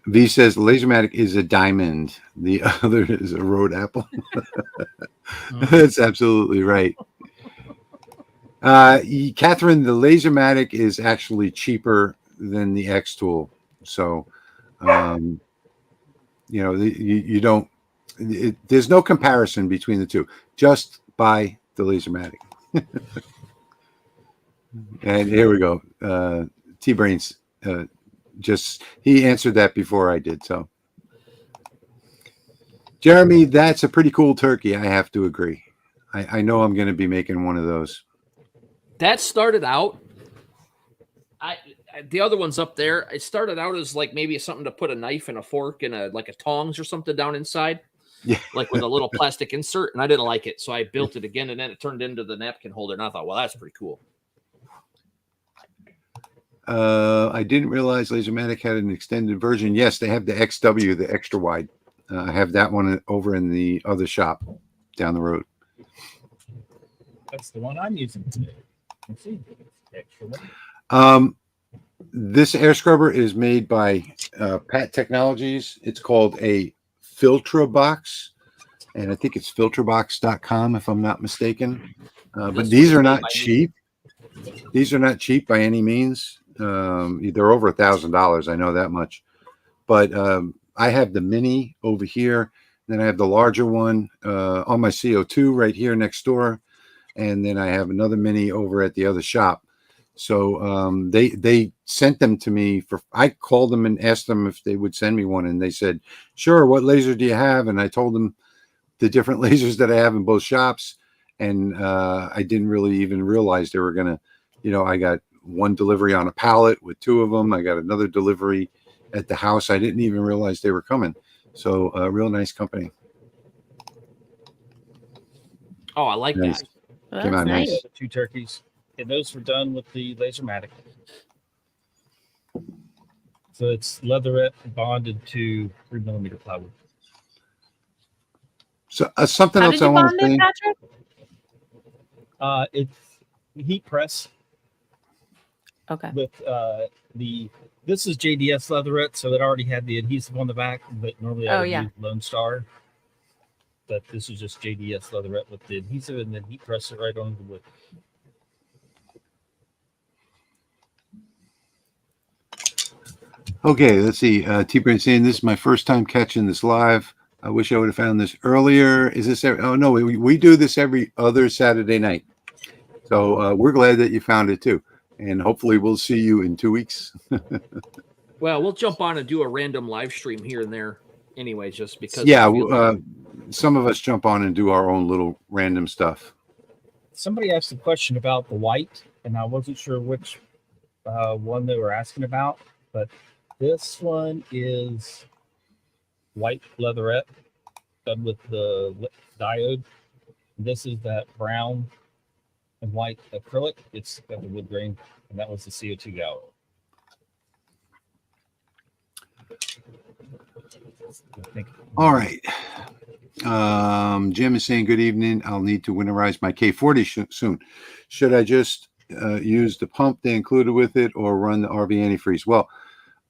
V says LaserMATIC is a diamond. The other is a road apple. That's absolutely right. Catherine, the LaserMATIC is actually cheaper than the X tool. So, you don't. There's no comparison between the two. Just buy the LaserMATIC. And here we go. T-Brains he answered that before I did. So, Jeremy, that's a pretty cool turkey. I have to agree. I know I'm going to be making one of those. That started out. The other one's up there. It started out as like maybe something to put a knife and a fork and a tongs or something down inside. Yeah. Like with a little plastic insert, and I didn't like it, so I built it again, and then it turned into the napkin holder, and I thought, well, that's pretty cool. I didn't realize LaserMATIC had an extended version. Yes, they have the XW, the extra wide. I have that one over in the other shop down the road. That's the one I'm using today. Let's see. Extra one. This air scrubber is made by Pat Technologies. It's called a Filtra Box, and I think it's filtrabox.com if I'm not mistaken. But these are not cheap. These are not cheap by any means. They're over $1,000. I know that much. But I have the mini over here. Then I have the larger one on my CO2 right here next door. And then I have another mini over at the other shop. So they sent them to me I called them and asked them if they would send me one. And they said, sure, what laser do you have? And I told them the different lasers that I have in both shops. And I didn't really even realize they were going to, I got one delivery on a pallet with two of them. I got another delivery at the house. I didn't even realize they were coming. So a real nice company. Oh, I like nice. That. Well, Came out nice. Two turkeys. And those were done with the LaserMATIC. So it's leatherette bonded to 3mm plywood. So something How else did I you want to bond say. it, Patrick? It's heat press. Okay. With this is JDS leatherette, so it already had the adhesive on the back, but normally I would use Lone Star. But this is just JDS leatherette with the adhesive, and then heat press it right on the wood. Okay, let's see. T-Brain saying this is my first time catching this live. I wish I would have found this earlier. Is this? Oh no, we do this every other Saturday night. So we're glad that you found it too, and hopefully we'll see you in 2 weeks. Well, we'll jump on and do a random live stream here and there, anyway, just because. Yeah, some of us jump on and do our own little random stuff. Somebody asked a question about the white, and I wasn't sure which one they were asking about, but this one is white leatherette done with the diode. This is that brown and white acrylic. It's got the wood grain, and that was the CO2 gallery. All right. Jim is saying, good evening. I'll need to winterize my K40 soon. Should I just use the pump they included with it or run the RV antifreeze? Well,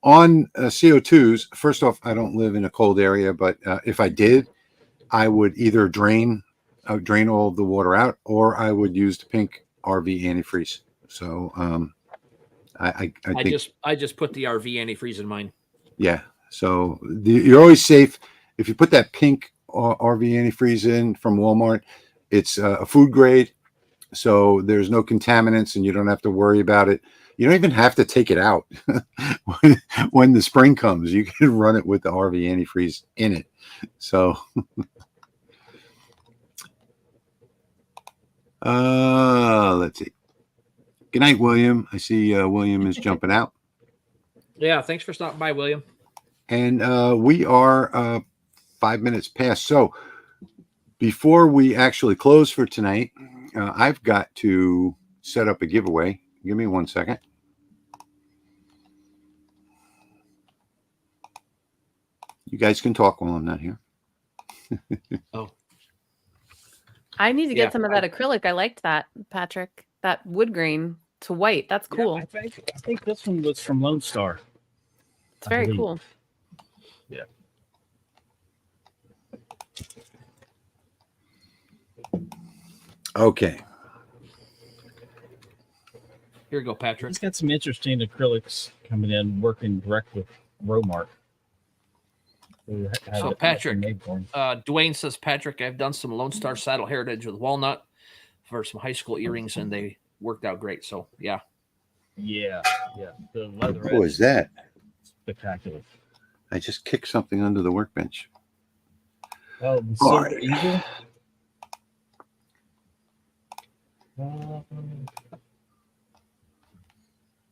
on CO2s, first off, I don't live in a cold area, but if I did, I would either drain all of the water out, or I would use the pink RV antifreeze. So I just put the RV antifreeze in mine. Yeah. So you're always safe if you put that pink RV antifreeze in from Walmart. It's a food grade, so there's no contaminants, and you don't have to worry about it. You don't even have to take it out when the spring comes. You can run it with the RV antifreeze in it. So, let's see. Good night, William. I see William is jumping out. Yeah, thanks for stopping by, William. And we are 5 minutes past. So before we actually close for tonight, I've got to set up a giveaway. Give me 1 second. You guys can talk while I'm not here. Oh. I need to get some of that acrylic. I liked that, Patrick. That wood grain to white. That's cool. Yeah, I think this one was from Lone Star. It's very cool. Yeah. Okay. Here you go, Patrick. He's got some interesting acrylics coming in, working direct with Romark. So Patrick, Dwayne says, Patrick, I've done some Lone Star Saddle Heritage with walnut for some high school earrings, and they worked out great. So yeah. Yeah. The leather. What was that? Spectacular. I just kicked something under the workbench. Oh, the Silver Eagle.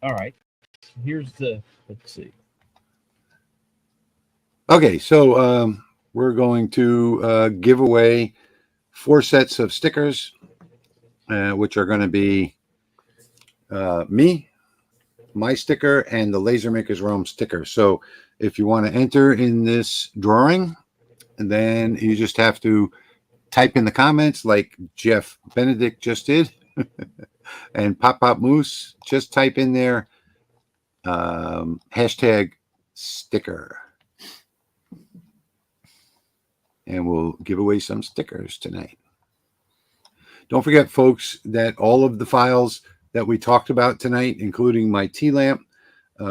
All right. Here's the. Let's see. Okay, so we're going to give away 4 sets of stickers, which are going to be me, my sticker, and the Laser Makers Realm sticker. So if you want to enter in this drawing, and then you just have to type in the comments like Jeff Benedict just did, and Pop Moose, just type in there hashtag sticker. And we'll give away some stickers tonight. Don't forget, folks, that all of the files that we talked about tonight, including my T-lamp,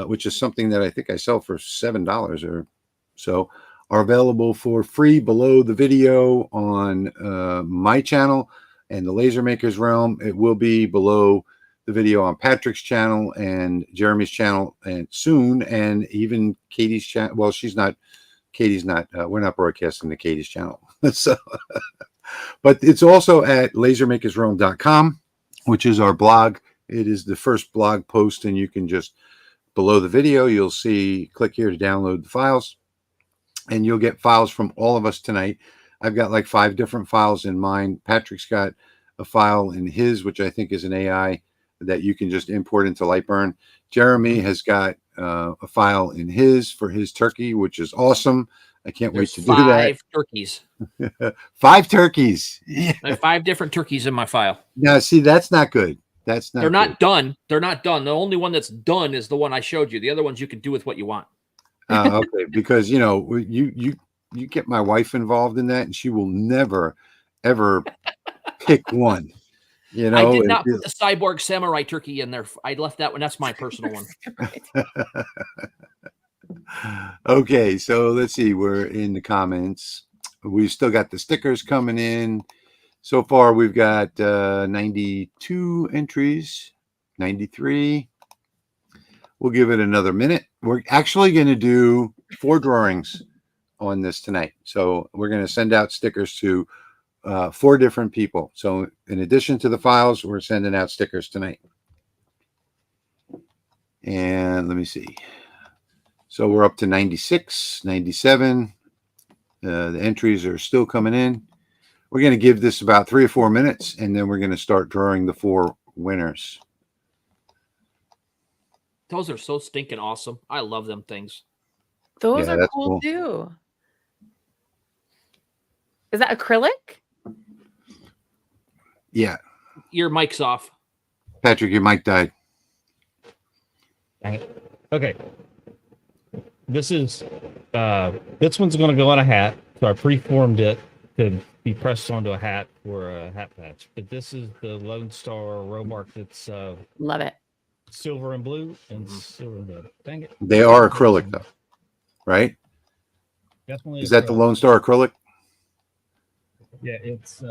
which is something that I think I sell for $7 or so, are available for free below the video on my channel and the Laser Makers Realm. It will be below the video on Patrick's channel and Jeremy's channel, and soon, and even Katie's channel. Well, Katie's not, we're not broadcasting to Katie's channel. So, but it's also at lasermakersrealm.com, which is our blog. It is the first blog post, and you can just, below the video, you'll see, click here to download the files, and you'll get files from all of us tonight. I've got like 5 different files in mine. Patrick's got a file in his, which I think is an AI that you can just import into Lightburn. Jeremy has got a file in his for his turkey, which is awesome. I can't wait to do that. 5 turkeys. 5 turkeys. Yeah. I have 5 different turkeys in my file. Now, see, that's not good. That's not. They're not done. They're not done. The only one that's done is the one I showed you. The other ones you can do with what you want. Okay, because you get my wife involved in that, and she will never ever pick one. I did not put the cyborg samurai turkey in there. I left that one. That's my personal one. Okay, so let's see. We're in the comments. We've still got the stickers coming in. So far, we've got 92 entries, 93. We'll give it another minute. We're actually going to do 4 drawings on this tonight. So we're going to send out stickers to 4 different people. So in addition to the files, we're sending out stickers tonight. And let me see. So we're up to 96, 97. The entries are still coming in. We're going to give this about 3 or 4 minutes, and then we're going to start drawing the 4 winners. Those are so stinking awesome. I love them things. Those Yeah, are that's cool, cool. too. Is that acrylic? Yeah. Your mic's off. Patrick, your mic died. Dang it. Okay. This is this one's going to go on a hat. So I preformed it to be pressed onto a hat for a hat patch. But this is the Lone Star row mark that's Love it. silver and blue and silver and blue. Dang it. They are acrylic, though, right? Definitely. Is that the Lone Star acrylic? Yeah, it's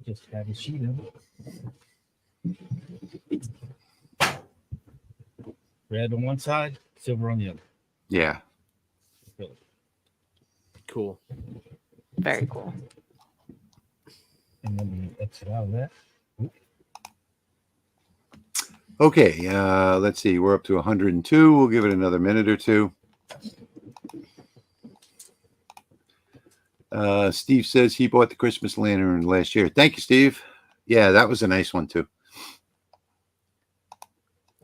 just have a sheet of it. Red on one side, silver on the other. Yeah. Cool. Very cool. And then we exit out of that. Okay, let's see. We're up to 102. We'll give it another minute or two. Steve says he bought the Christmas lantern last year. Thank you, Steve. Yeah, that was a nice one, too.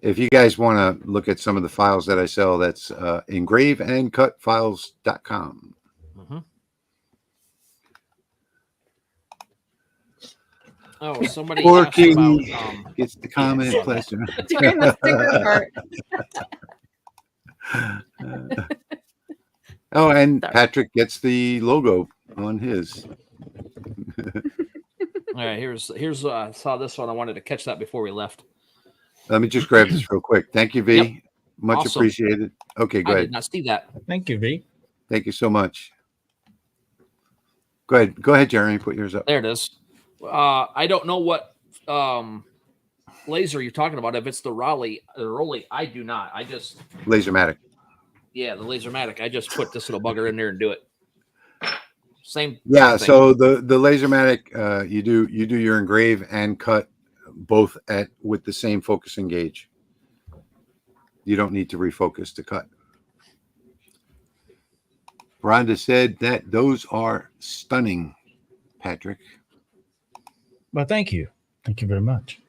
If you guys want to look at some of the files that I sell, that's engraveandcutfiles.com. Mm-hmm. Oh, somebody Poor asked Katie about gets the comment. Pleasure. During the sticker part. Oh, and Sorry. Patrick gets the logo on his. All right, here's I saw this one. I wanted to catch that before we left. Let me just grab this real quick. Thank you, V. Yep. Much Awesome. appreciated. Okay, go I ahead. did not see that. Thank you, V. Thank you so much. Go ahead. Go ahead, Jeremy. Put yours up. There it is. I don't know what laser you're talking about. If it's the Rolly, I do not. I just LaserMATIC. the LaserMATIC. I just put this little bugger in there and do it. Same. Yeah. thing. So the LaserMATIC, you do your engrave and cut both with the same focusing gauge. You don't need to refocus to cut. Rhonda said that those are stunning, Patrick. Well, thank you. Thank you very much.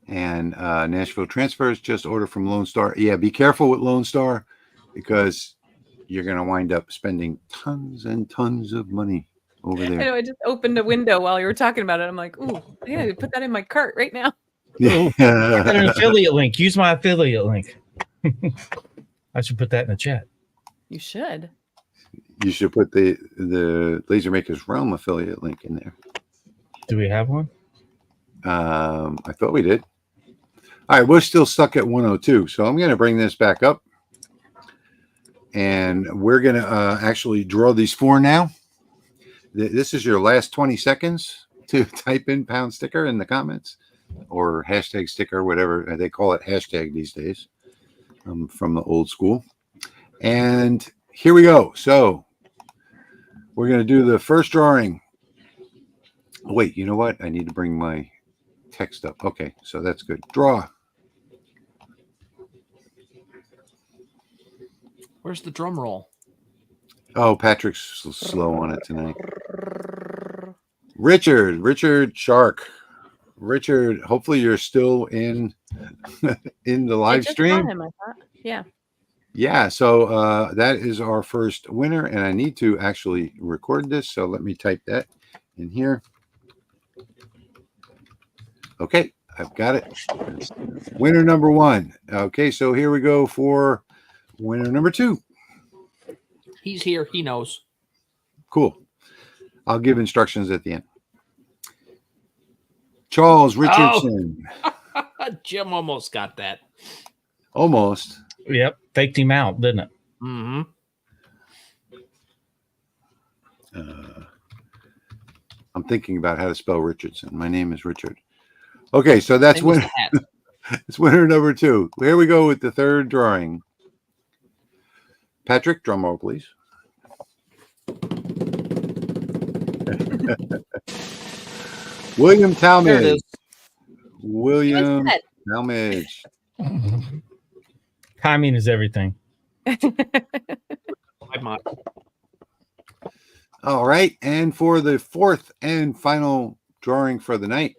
And Nashville Transfers, just order from Lone Star. Yeah, be careful with Lone Star because you're going to wind up spending tons and tons of money over there. I know. I just opened a window while you were talking about it. I'm like, ooh, I gotta put that in my cart right now. Got an affiliate link. Use my affiliate link. I should put that in the chat. You should. You should put the Laser Makers Realm affiliate link in there. Do we have one? I thought we did. All right, we're still stuck at 102, so I'm going to bring this back up, and we're going to actually draw these 4 now. This is your last 20 seconds to type in pound sticker in the comments or hashtag sticker, whatever they call it, hashtag these days, from the old school. And here we go. So we're going to do the first drawing. Wait, you know what? I need to bring my text up. Okay, so that's good. Draw. Where's the drum roll? Oh, Patrick's slow on it tonight. Richard Shark. Richard, hopefully you're still in the live stream. Him, I thought. Yeah. Yeah, so that is our first winner, and I need to actually record this, so let me type that in here. Okay, I've got it. Winner number 1. Okay, so here we go for winner number 2. He's here. He knows. Cool. I'll give instructions at the end. Charles Richardson. Oh. Jim almost got that. Almost. Yep. Faked him out, didn't it? Mm-hmm. I'm thinking about how to spell Richardson. My name is Richard. Okay, so that's winner. It's winner number 2. Here we go with the third drawing. Patrick, drum roll, please. William There it Talmadge. is. William Yes, Talmadge. Timing is everything. All right. And for the fourth and final drawing for the night,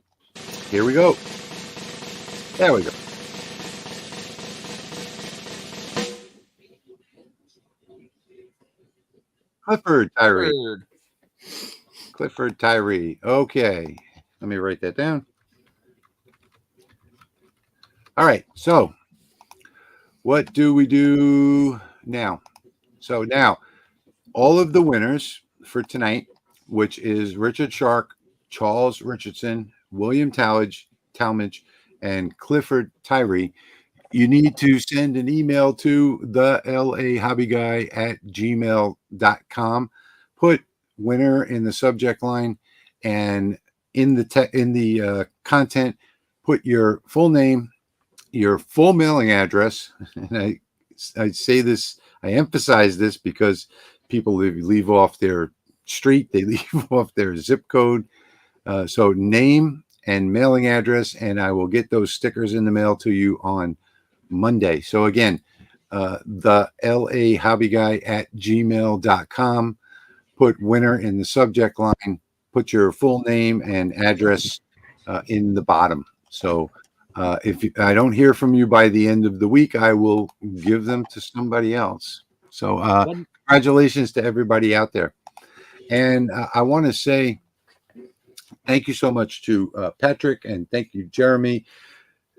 here we go. There we go. Clifford Tyree. Clifford Tyree. Okay. Let me write that down. All right. So what do we do now? So now all of the winners for tonight, which is Richard Shark, Charles Richardson, William Talmadge, and Clifford Tyree, you need to send an email to the LA Hobby Guy at gmail.com. Put winner in the subject line, and in the content, put your full name, your full mailing address. And I say this, I emphasize this because people leave off their street, they leave off their zip code. So name and mailing address, and I will get those stickers in the mail to you on Monday. So again, the LA Hobby Guy at gmail.com. Put winner in the subject line, put your full name and address in the bottom. So if I don't hear from you by the end of the week, I will give them to somebody else. So congratulations to everybody out there. And I want to say thank you so much to Patrick, and thank you, Jeremy.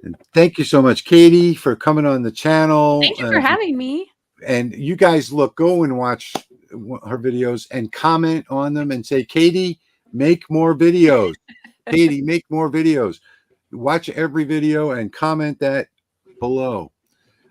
And thank you so much, Katie, for coming on the channel. Thank you for having me. And you guys, go and watch her videos and comment on them and say, Katie, make more videos. Katie, make more videos. Watch every video and comment that below.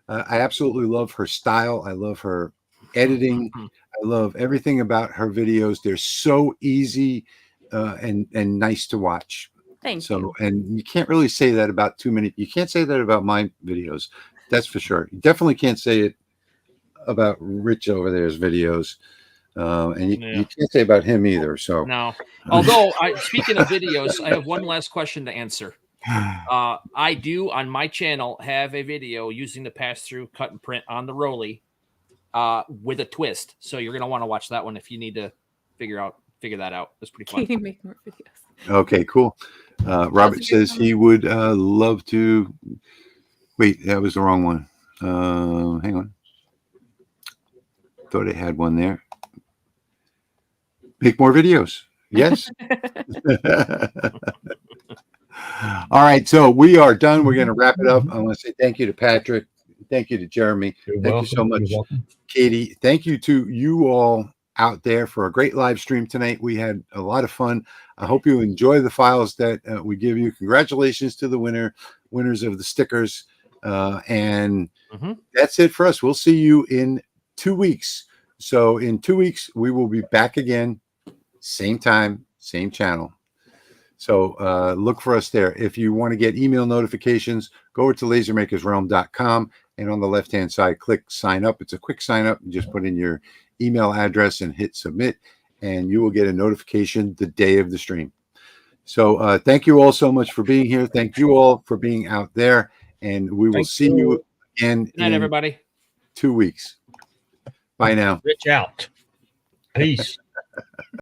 I absolutely love her style. I love her editing. I love everything about her videos. They're so easy and nice to watch. Thank you. And you can't really say that about too many. You can't say that about my videos. That's for sure. You definitely can't say it about Rich over there's videos. And you can't say about him either. So no. Although speaking of videos, I have one last question to answer. I do on my channel have a video using the pass-through cut and print on the Rolly with a twist. So you're gonna want to watch that one if you need to figure that out. It's pretty fun. Katie, make more videos. Okay, cool. Robert says he would love to. Wait, that was the wrong one. Hang on. Thought I had one there. Make more videos. Yes. All right, so we are done. We're going to wrap it up. I want to say thank you to Patrick. Thank you to Jeremy. Thank you so much, Katie. Thank you to you all out there for a great live stream tonight. We had a lot of fun. I hope you enjoy the files that we give you. Congratulations to the winners of the stickers. And that's it for us. We'll see you in 2 weeks. So in 2 weeks, we will be back again. Same time, same channel. So look for us there. If you want to get email notifications, go over to lasermakersrealm.com, and on the left-hand side, click sign up. It's a quick sign up. You just put in your email address and hit submit, and you will get a notification the day of the stream. So thank you all so much for being here. Thank you all for being out there, and we will see you again Good night, everybody. 2 weeks. Bye now. Rich out. Peace.